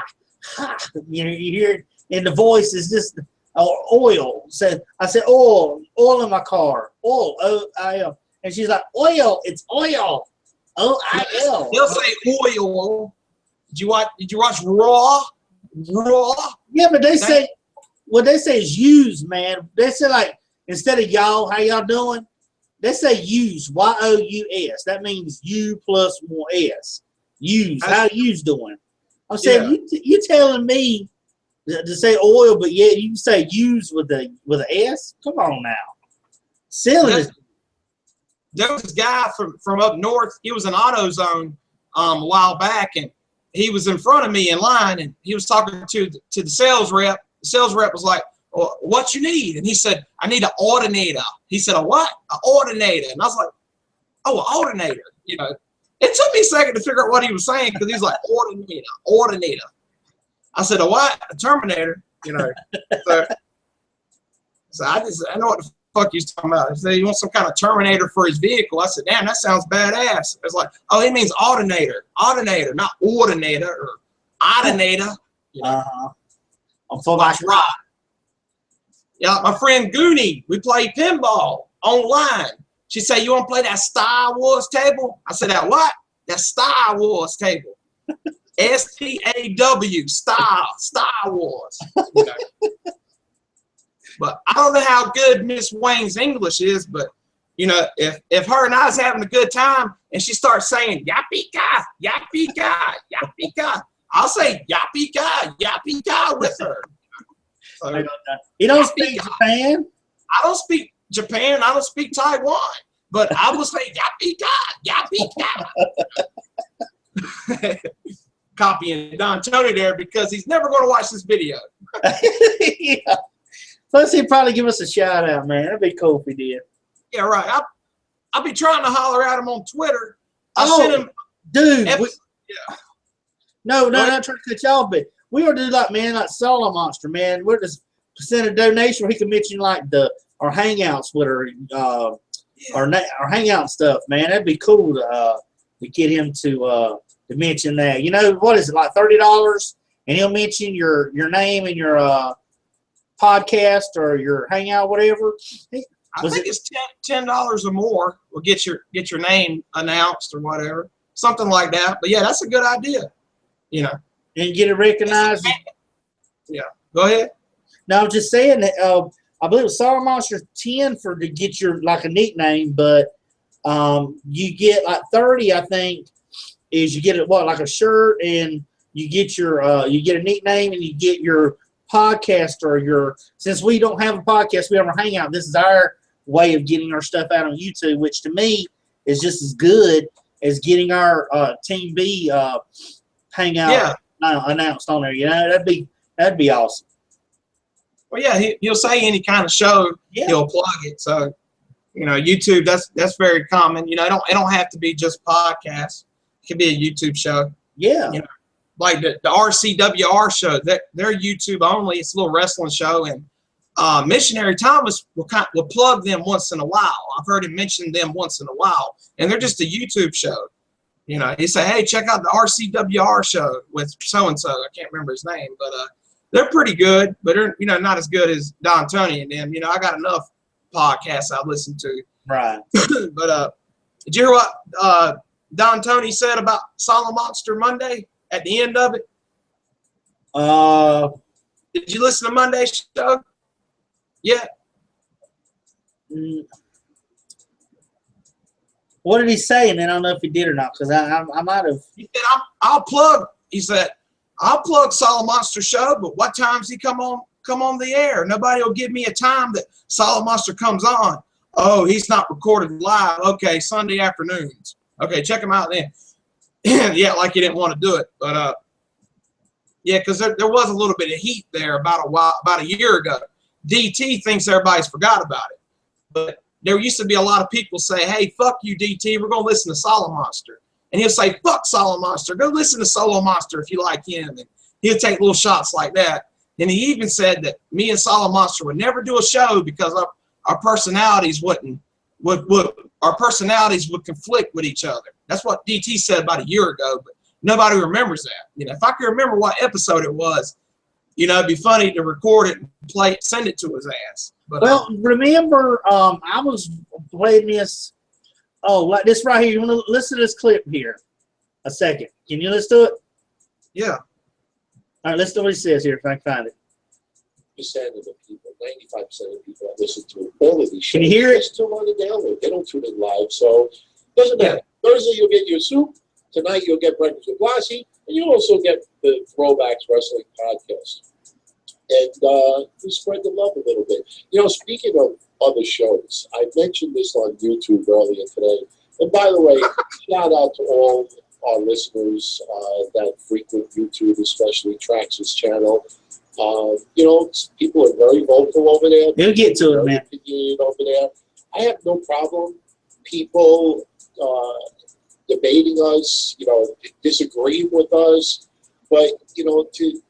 You know, you hear it in the voice is just oil. So I said oil in my car. Oil, O-I-L. And she's like, oil, it's oil. O-I-L. They'll say oil. Did you watch Raw? Raw? Yeah, but they say what they say is use, man. They say like instead of y'all, how y'all doing? They say use, Y-O-U-S. That means you plus more S. Use. How you's doing? I'm saying you telling me to say oil, but yet you say use with a S? Come on now. Silly. There was this guy from up north. He was in AutoZone a while back, and he was in front of me in line, and he was talking to the sales rep. The sales rep was like, well, what you need? And he said, I need an alternator. He said, a what? An alternator. And I was like, oh, an alternator. You know, it took me a second to figure out what he was saying because he's like, alternator. I said, a what? A Terminator. You know. So I know what the fuck he's talking about. He said he wants some kind of Terminator for his vehicle. I said, damn, that sounds badass. It's like, oh, he means alternator, not ordinator or alternator. You know? I'm so like right. Yeah, my friend Goonie, we played pinball online. She said, you want to play that Star Wars table? I said, that what? That Star Wars table. S-T-A-W, Star Wars. You know? But I don't know how good Miss Wayne's English is, but, you know, if her and I was having a good time and she starts saying, yappy-ka, yappy-ka, yappy-ka, I'll say yappy-ka with her. So, you don't speak Japan? I don't speak Japan. I don't speak Taiwan. But I will say yappy-ka. Copying Don Tony there because he's never going to watch this video. Yeah. Plus, he'd probably give us a shout out, man. That'd be cool if he did. Yeah, right. I'll be trying to holler at him on Twitter. I sent him. Dude. Yeah. No, not trying to cut you off, but we ought to do like Solo Monster, man. We're just send a donation where he can mention like our hangouts with our hangout stuff, man. That'd be cool to get him to mention that. You know, what is it, like $30? And he'll mention your name and your podcast or your hangout, whatever. I think it's $10 or more will get your name announced or whatever, something like that. But yeah, that's a good idea. You know, and get it recognized. Yeah, go ahead. No, I'm just saying that I believe it was Solar Monster 10 to get your like a nickname, but you get like 30. I think is you get it like a shirt, and you get your you get a nickname, and you get your podcast or your. Since we don't have a podcast, we have a hangout. This is our way of getting our stuff out on YouTube, which to me is just as good as getting our TeamB hangout announced on there. You know, that'd be awesome. Well, yeah, he'll say any kind of show, he'll plug it. So, you know, YouTube, that's very common. You know, it don't have to be just podcasts. It can be a YouTube show. Yeah. You know, like the RCWR show, they're YouTube only. It's a little wrestling show, and Missionary Thomas will plug them once in a while. I've heard him mention them once in a while, and they're just a YouTube show. You know, he say, hey, check out the RCWR show with so-and-so. I can't remember his name, but they're pretty good, but they're, you know, not as good as Don Tony and them. You know, I got enough podcasts I listen to. Right. But did you hear what Don Tony said about Solid Monster Monday at the end of it? Did you listen to Monday's show? Yeah. What did he say? And then I don't know if he did or not, because I might have. He said, I'll plug Solid Monster show, but what times he come on come on the air. Nobody will give me a time that Solid Monster comes on. Oh, he's not recorded live. Okay, Sunday afternoons. Okay, check him out then. Yeah, like he didn't want to do it, but yeah, because there was a little bit of heat there about a year ago. DT thinks everybody's forgot about it, but there used to be a lot of people say, "Hey, fuck you, DT. We're gonna listen to Solid Monster," and he'll say, "Fuck Solid Monster. Go listen to Solo Monster if you like him." And he'll take little shots like that. And he even said that me and Solid Monster would never do a show because our personalities would conflict with each other. That's what DT said about a year ago, but nobody remembers that. You know, if I could remember what episode it was, you know, it'd be funny to record it and send it to his ass. But, well, remember, I was playing this. Oh, like this right here. You want to listen to this clip here? A second. Can you listen to it? Yeah. All right, let's see what he says here if I can find it. Percent of the people, 95% of the people that listen to all of these shows, can you hear it? Just tune on the download. They don't tune in live, so doesn't matter. Thursday you'll get your soup. Tonight you'll get breakfast with Lassie, and you'll also get the Throwbacks Wrestling podcast. And we spread the love a little bit. You know, speaking of other shows, I mentioned this on YouTube earlier today. And by the way, shout out to all our listeners that frequent YouTube, especially Trax's channel. You know, people are very vocal over there. We'll get to it, man. Over there. I have no problem. People debating us, you know, disagreeing with us. But, you know, to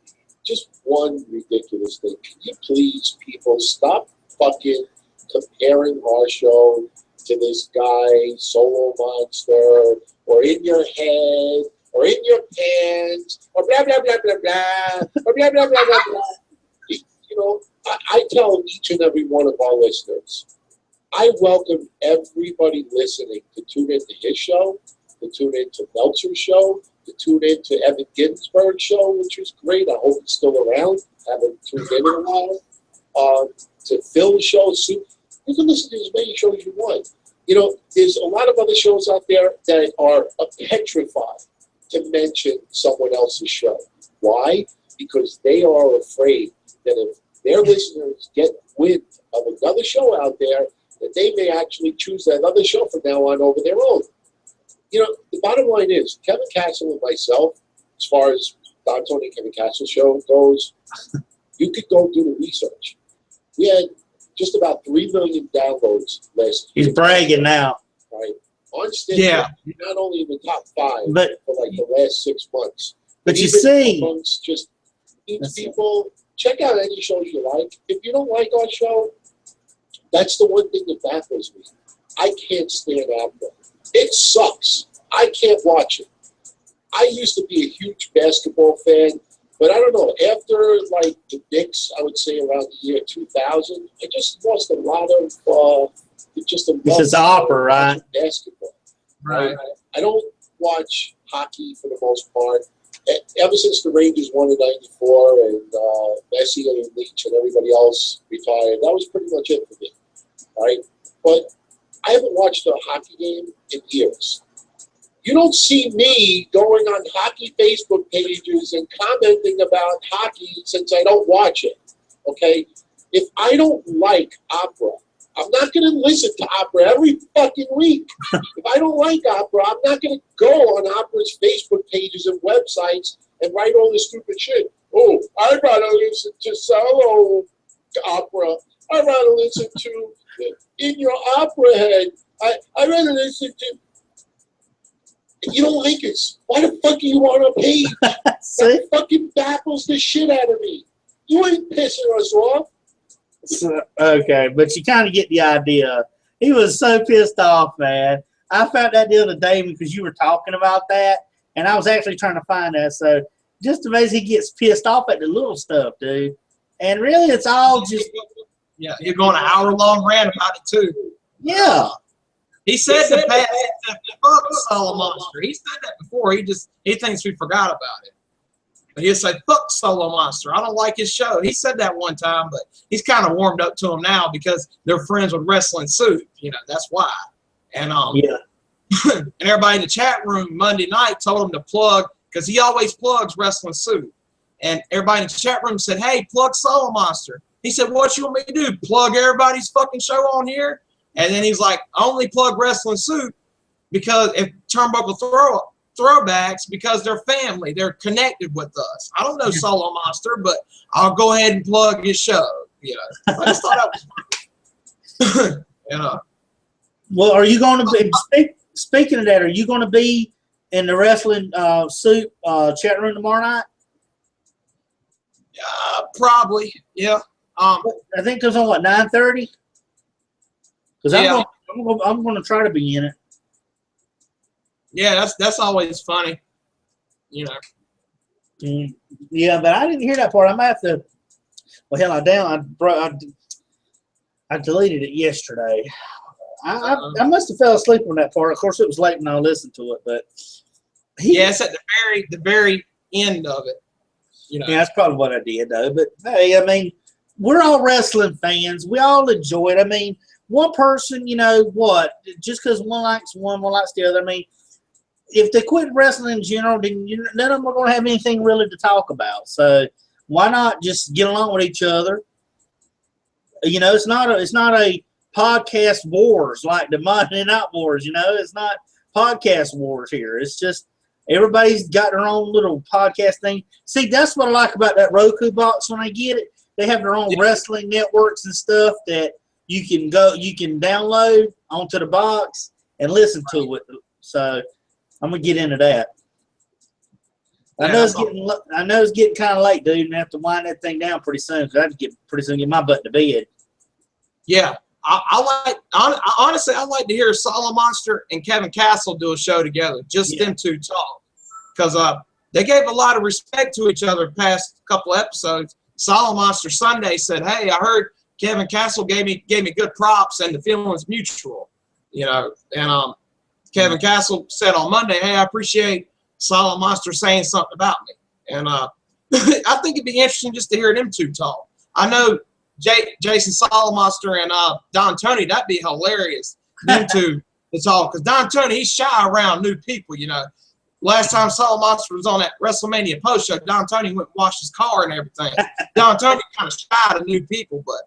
just one ridiculous thing. Can you please, people, stop fucking comparing our show to this guy, Solo Monster, or In Your Head, or In Your Pants, or blah, blah, blah, blah, blah, or blah, blah, blah, blah, blah. You know, I tell each and every one of our listeners, I welcome everybody listening to tune into his show, to tune into Meltzer's show, to tune into Evan Ginsberg's show, which was great. I hope he's still around. Haven't tuned in a while. To Phil's show. You can listen to as many shows you want. You know, there's a lot of other shows out there that are petrified to mention someone else's show. Why? Because they are afraid that if their listeners get wind of another show out there, that they may actually choose that other show from now on over their own. You know, the bottom line is, Kevin Castle and myself, as far as Don Tony and Kevin Castle's show goes, you could go do the research. We had just about 3 million downloads last year. He's bragging now. Right. On Stitcher, you're not only in the top 5 but, for like the last 6 months. But you see, amongst just each people, check out any shows you like. If you don't like our show, that's the one thing that baffles me. I can't stand Opera. It sucks. I can't watch it. I used to be a huge basketball fan, but I don't know. After like the Knicks, I would say around the year 2000, I just lost a lot of just a. This is Opera, right? Basketball. Right. I don't watch hockey for the most part. Ever since the Rangers won in '94 and Messi and Leach and everybody else retired, that was pretty much it for me. Right? But I haven't watched a hockey game in years. You don't see me going on hockey Facebook pages and commenting about hockey since I don't watch it. Okay? If I don't like opera, I'm not going to listen to opera every fucking week. If I don't like opera, I'm not going to go on opera's Facebook pages and websites and write all this stupid shit. Oh, I'd rather listen to solo opera. I'd rather listen to In Your Opera Head. I'd rather listen to... You don't like it. Why the fuck are you on a page? That fucking baffles the shit out of me. You ain't pissing us off. So, okay, but you kind of get the idea. He was so pissed off, man. I found that the other day because you were talking about that, and I was actually trying to find that. So just amazing he gets pissed off at the little stuff, dude. And really, it's all just... Yeah, you're going an hour-long rant about it, too. Yeah. He said to fuck Solid Monster. He said that before. He thinks we forgot about it. But he'll say, fuck Solo Monster. I don't like his show. He said that one time, but he's kind of warmed up to him now because they're friends with Wrestling Soup. You know, that's why. And and everybody in the chat room Monday night told him to plug, because he always plugs Wrestling Soup. and everybody in the chat room said, "Hey, plug Solo Monster." He said, "What you want me to do? Plug everybody's fucking show on here?" And then he's like, "Only plug Wrestling Soup because if Turnbuckle Throwbacks because they're family, they're connected with us. I don't know Solo Monster, but I'll go ahead and plug his show." You know, I just thought that was funny. You know. Well, are you going to be speaking of that? Are you going to be in the Wrestling Soup chat room tomorrow night? Probably, yeah. I think there's on what 9:30. Because Yeah. I'm going to try to be in it. Yeah, that's always funny. You know. Yeah, but I didn't hear that part. I might have to. Well, hell, I deleted it yesterday. I must have fell asleep on that part. Of course, it was late when I listened to it, but yeah, it's at the very end of it. You know. Yeah, that's probably what I did, though. But hey, I mean, we're all wrestling fans. We all enjoy it. I mean, one person, you know what? Just because one likes one likes the other. I mean, if they quit wrestling in general, then none of them are going to have anything really to talk about. So why not just get along with each other? You know, it's not a podcast wars like the Monday Night Wars. You know, it's not podcast wars here. It's just everybody's got their own little podcast thing. See, that's what I like about that Roku box when I get it. They have their own wrestling networks and stuff that you can download onto the box and listen to it. So I'm gonna get into that. I know it's getting kind of late, dude, and I have to wind that thing down pretty soon because I have to get my butt to bed. Yeah, honestly, I like to hear Solo Monster and Kevin Castle do a show together. Just them two talk, because they gave a lot of respect to each other the past couple episodes. Solo Monster Sunday said, "Hey, I heard Kevin Castle gave me good props, and the feeling was mutual." You know, and Kevin Castle said on Monday, "Hey, I appreciate Solo Monster saying something about me," and I think it'd be interesting just to hear them two talk. I know Jason Solo Monster and Don Tony, that'd be hilarious. Them two to talk, because Don Tony, he's shy around new people. You know, last time Solo Monster was on that WrestleMania post show, Don Tony went and washed his car and everything. Don Tony kind of shy to new people, but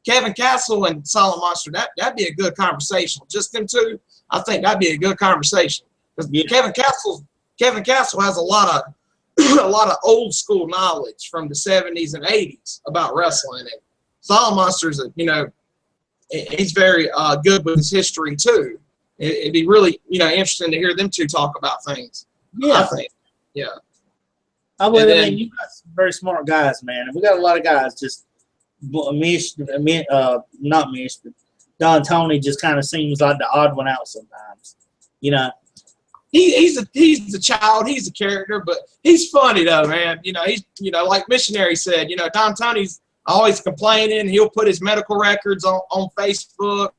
Kevin Castle and Solo Monster, that'd be a good conversation. Just them two, I think that'd be a good conversation. Because Kevin Castle has a lot of old school knowledge from the 70s and 80s about wrestling. And Solo Monster's, he's very good with his history too. It'd be really, interesting to hear them two talk about things. Yeah, I think. Yeah. I mean, you got some very smart guys, man. And we got a lot of guys just not Mish, but Don Tony just kind of seems like the odd one out sometimes. You know. He's the child. He's a character, but he's funny though, man. He's like Missionary said. Don Tony's always complaining. He'll put his medical records on Facebook.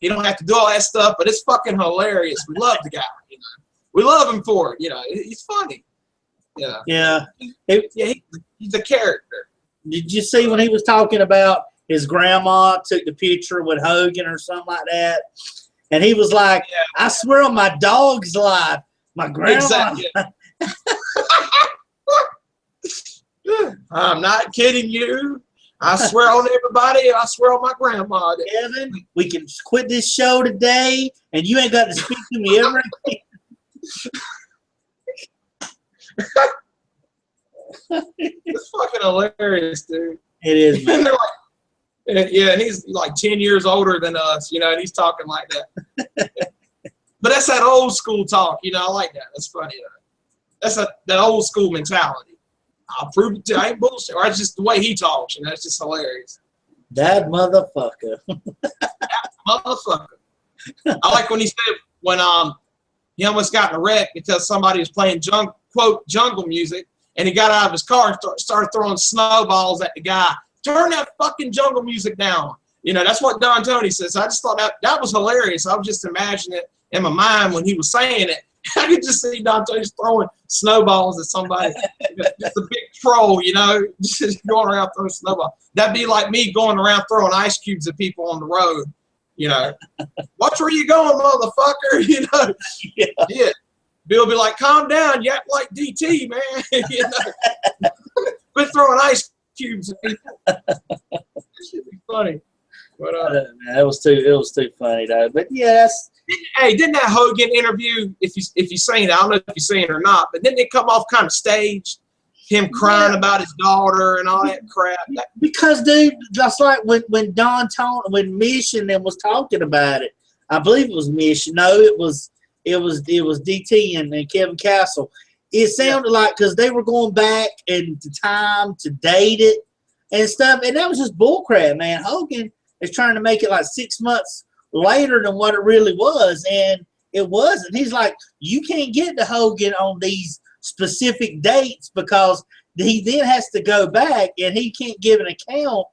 He don't have to do all that stuff, but it's fucking hilarious. We love the guy. We love him for it. He's funny. Yeah. Yeah. He's a character. Did you see when he was talking about his grandma took the picture with Hogan or something like that? And he was like, "I swear on my dog's life, my grandma." Exactly. I'm not kidding you. I swear on everybody. I swear on my grandma. Evan, we can quit this show today, and you ain't got to speak to me ever again. It's fucking hilarious, dude. It is, man. And he's like 10 years older than us, and he's talking like that. But that's that old school talk, I like that. That's funny. That's that old school mentality. I'll prove it to you. I ain't bullshit. Or it's just the way he talks, it's just hilarious. That motherfucker. Motherfucker. I like when he said when he almost got in a wreck because somebody was playing quote jungle music, and he got out of his car and started throwing snowballs at the guy. Turn that fucking jungle music down. That's what Don Tony says. I just thought that was hilarious. I was just imagining it in my mind when he was saying it. I could just see Don Tony throwing snowballs at somebody. Just a big troll, just going around throwing snowballs. That'd be like me going around throwing ice cubes at people on the road. Watch where you going, motherfucker. Yeah. Bill be like, calm down. You act like DT, man. Quit throwing ice cubes at people. That should be funny. But Man, it was too funny though. But yeah, that's. Hey, didn't that Hogan interview? If you seen it, I don't know if you seen it or not, but didn't it come off kind of staged? Him crying about his daughter and all that crap. Because, dude, just like when Mish and them was talking about it, I believe it was Mish. No, it was DT and Kevin Castle. It sounded like because they were going back in the time to date it and stuff, and that was just bullcrap, man. Hogan is trying to make it like 6 months later than what it really was, and it wasn't. He's like, you can't get to Hogan on these specific dates because he then has to go back and he can't give an account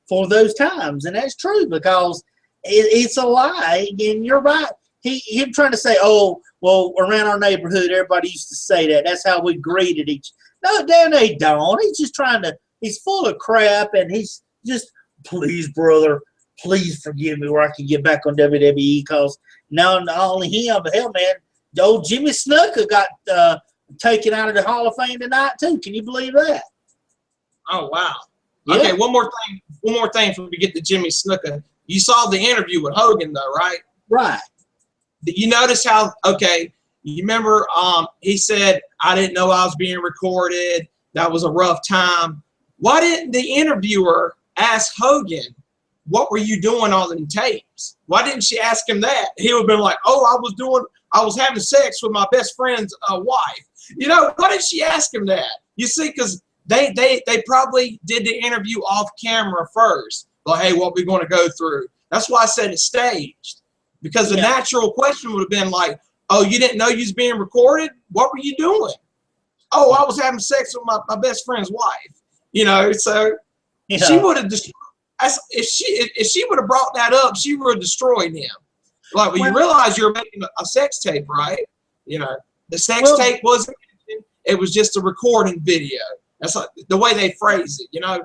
for those times, and that's true because it's a lie. And you're right. Him trying to say, oh, well, around our neighborhood, everybody used to say that. That's how we greeted each. No, damn, they don't. He's just trying to. He's full of crap, and he's just, please, brother, please forgive me where I can get back on WWE because not only him, but hell, man, the old Jimmy Snuka got taken out of the Hall of Fame tonight too. Can you believe that? Oh wow. Yeah. Okay, one more thing before we get to Jimmy Snuka. You saw the interview with Hogan though, right? Right. Did you notice how you remember he said, I didn't know I was being recorded. That was a rough time. Why didn't the interviewer ask Hogan, what were you doing on them tapes? Why didn't she ask him that? He would have been like, oh, I was having sex with my best friend's wife. You know, why did she ask him that? You see, because they probably did the interview off camera first. Like, hey, what we going to go through? That's why I said it's staged. Because the natural question would have been like, oh, you didn't know you was being recorded? What were you doing? Oh, I was having sex with my best friend's wife. You know, so she would have destroyed. If she would have brought that up, she would have destroyed him. Like, well, you realize you're making a sex tape, right? You know, the sex tape wasn't. It was just a recording video. That's like the way they phrase it. You know,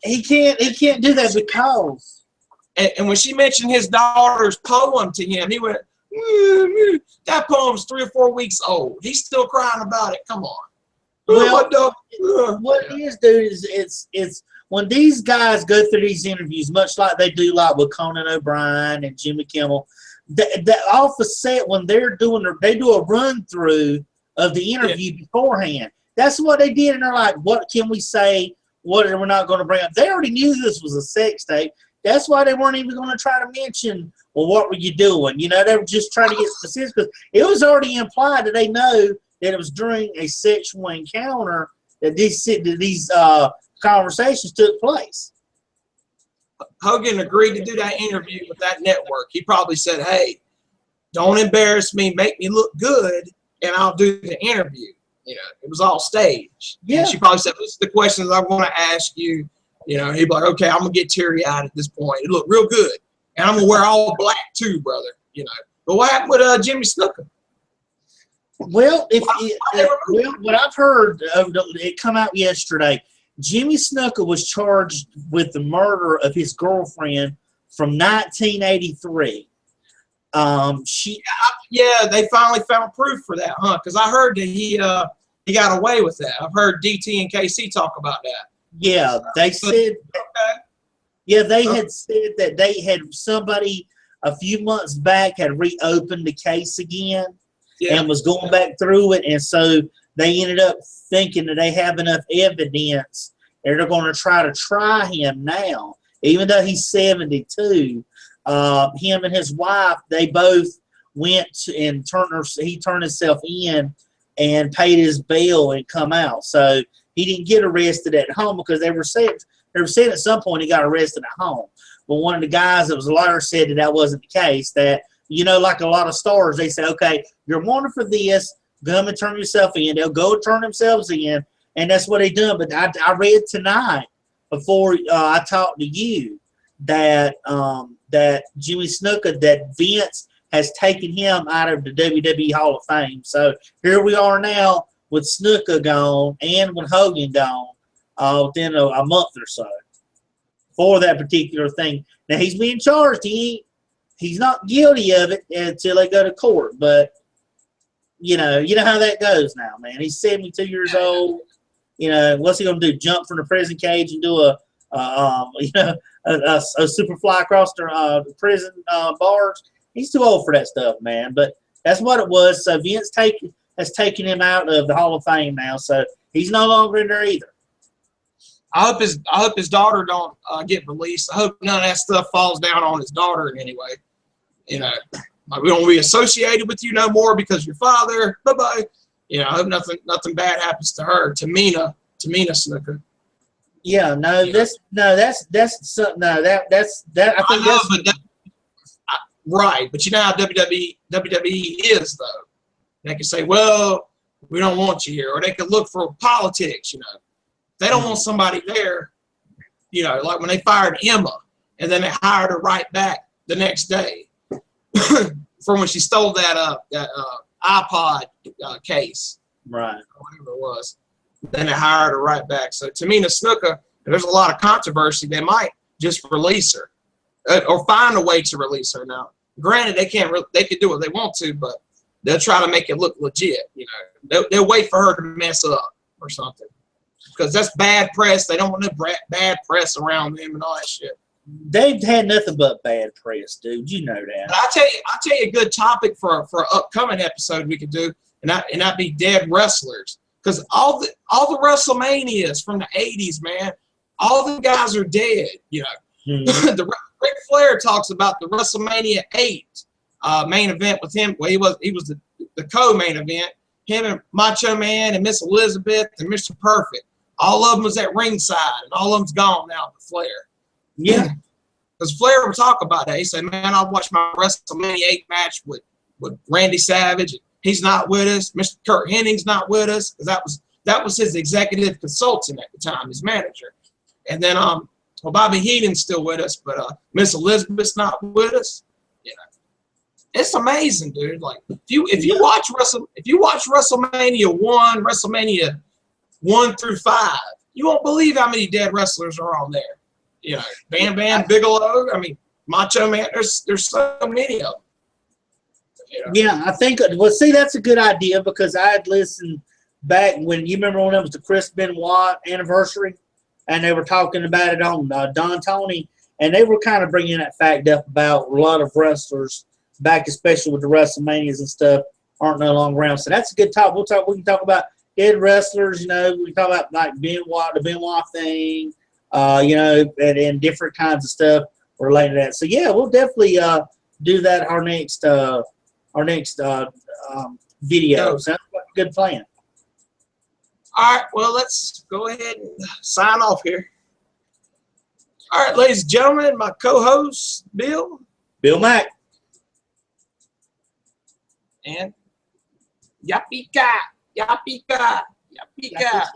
he can't do that because. And when she mentioned his daughter's poem to him, he went, that poem's 3 or 4 weeks old. He's still crying about it. Come on. Well, what it is, dude, is it's when these guys go through these interviews, much like they do like with Conan O'Brien and Jimmy Kimmel, that off the set when they do a run through of the interview beforehand. That's what they did, and they're like, what can we say? What are we not going to bring up? They already knew this was a sex tape. That's why they weren't even going to try to mention, well, what were you doing? You know, they were just trying to get specific because it was already implied that they know that it was during a sexual encounter that these conversations took place. Hogan agreed to do that interview with that network. He probably said, hey, don't embarrass me, make me look good, and I'll do the interview. You know, it was all staged. Yeah. And she probably said, this is the questions I want to ask you. You know, he'd be like, okay, I'm going to get teary-eyed at this point. It looked real good. And I'm going to wear all black too, brother. You know. But what happened with Jimmy Snuka? Well, what I've heard, it come out yesterday, Jimmy Snuka was charged with the murder of his girlfriend from 1983. They finally found proof for that, huh? Because I heard that he got away with that. I've heard DT and KC talk about that. Yeah, they said. Yeah, they had said that they had somebody a few months back had reopened the case again and was going back through it, and so they ended up thinking that they have enough evidence and they're going to try him now, even though he's 72. Him and his wife, they both went and he turned himself in and paid his bail and come out. So he didn't get arrested at home because they were saying at some point he got arrested at home. But one of the guys that was a lawyer said that wasn't the case. That, you know, like a lot of stars, they say, okay, you're wanted for this, come and turn yourself in. They'll go turn themselves in, and that's what they done. But I read tonight before I talked to you that that Jimmy Snuka, that Vince has taken him out of the WWE Hall of Fame. So here we are now with Snuka gone and with Hogan gone within a month or so for that particular thing. Now, he's being charged. He's not guilty of it until they go to court. But, you know how that goes now, man. He's 72 years old. what's he gonna do? Jump from the prison cage and do a super fly across the prison bars? He's too old for that stuff, man. But that's what it was. So Vince has taken him out of the Hall of Fame now, so he's no longer in there either. I hope his daughter don't get released. I hope none of that stuff falls down on his daughter in any way. Like, we don't be associated with you no more because your father. Bye bye. I hope nothing bad happens to her. Tamina Snuka. Yeah, no, Yeah. that's I think that's right. But you know how WWE is though. They can say, well, we don't want you here, or they could look for politics. They don't want somebody there. Like when they fired Emma, and then they hired her right back the next day from when she stole that iPod case, right. or whatever it was. Then they hired her right back. So Tamina Snuka, there's a lot of controversy. They might just release her or find a way to release her. Now, granted, they can do what they want to, but they'll try to make it look legit. They'll wait for her to mess up or something because that's bad press. They don't want no bad press around them and all that shit. They've had nothing but bad press, dude. You know that. But I'll tell you a good topic for an upcoming episode we could do, and that'd be dead wrestlers. Because all the WrestleManias from the 80s, man, all the guys are dead. Mm-hmm. Ric Flair talks about the WrestleMania 8 main event with him. Well, he was the co-main event. Him and Macho Man and Miss Elizabeth and Mr. Perfect. All of them was at ringside, and all of them's gone now with Flair. Yeah. Because Flair would talk about that. He said, man, I watched my WrestleMania 8 match with Randy Savage. He's not with us. Mr. Kurt Henning's not with us. Because that was his executive consultant at the time, his manager. And then Bobby Heenan's still with us, but Miss Elizabeth's not with us. It's amazing, dude. Like if you watch WrestleMania 1, WrestleMania 1 through 5, you won't believe how many dead wrestlers are on there. Bam Bam Bigelow. I mean, Macho Man. There's so many of them. Yeah, I think. Well, see, that's a good idea because I had listened back when you remember when it was the Chris Benoit anniversary, and they were talking about it on Don Tony, and they were kind of bringing that fact up about a lot of wrestlers back, especially with the WrestleManias and stuff, aren't no longer around. So that's a good talk. We can talk about dead wrestlers. We can talk about like Benoit, the Benoit thing, and different kinds of stuff related to that. So yeah, we'll definitely do that our next video. Sounds like a good plan. All right, well, let's go ahead and sign off here. All right, ladies and gentlemen, my co-host, Bill Mack. And Yapika. Yapika. Yapika.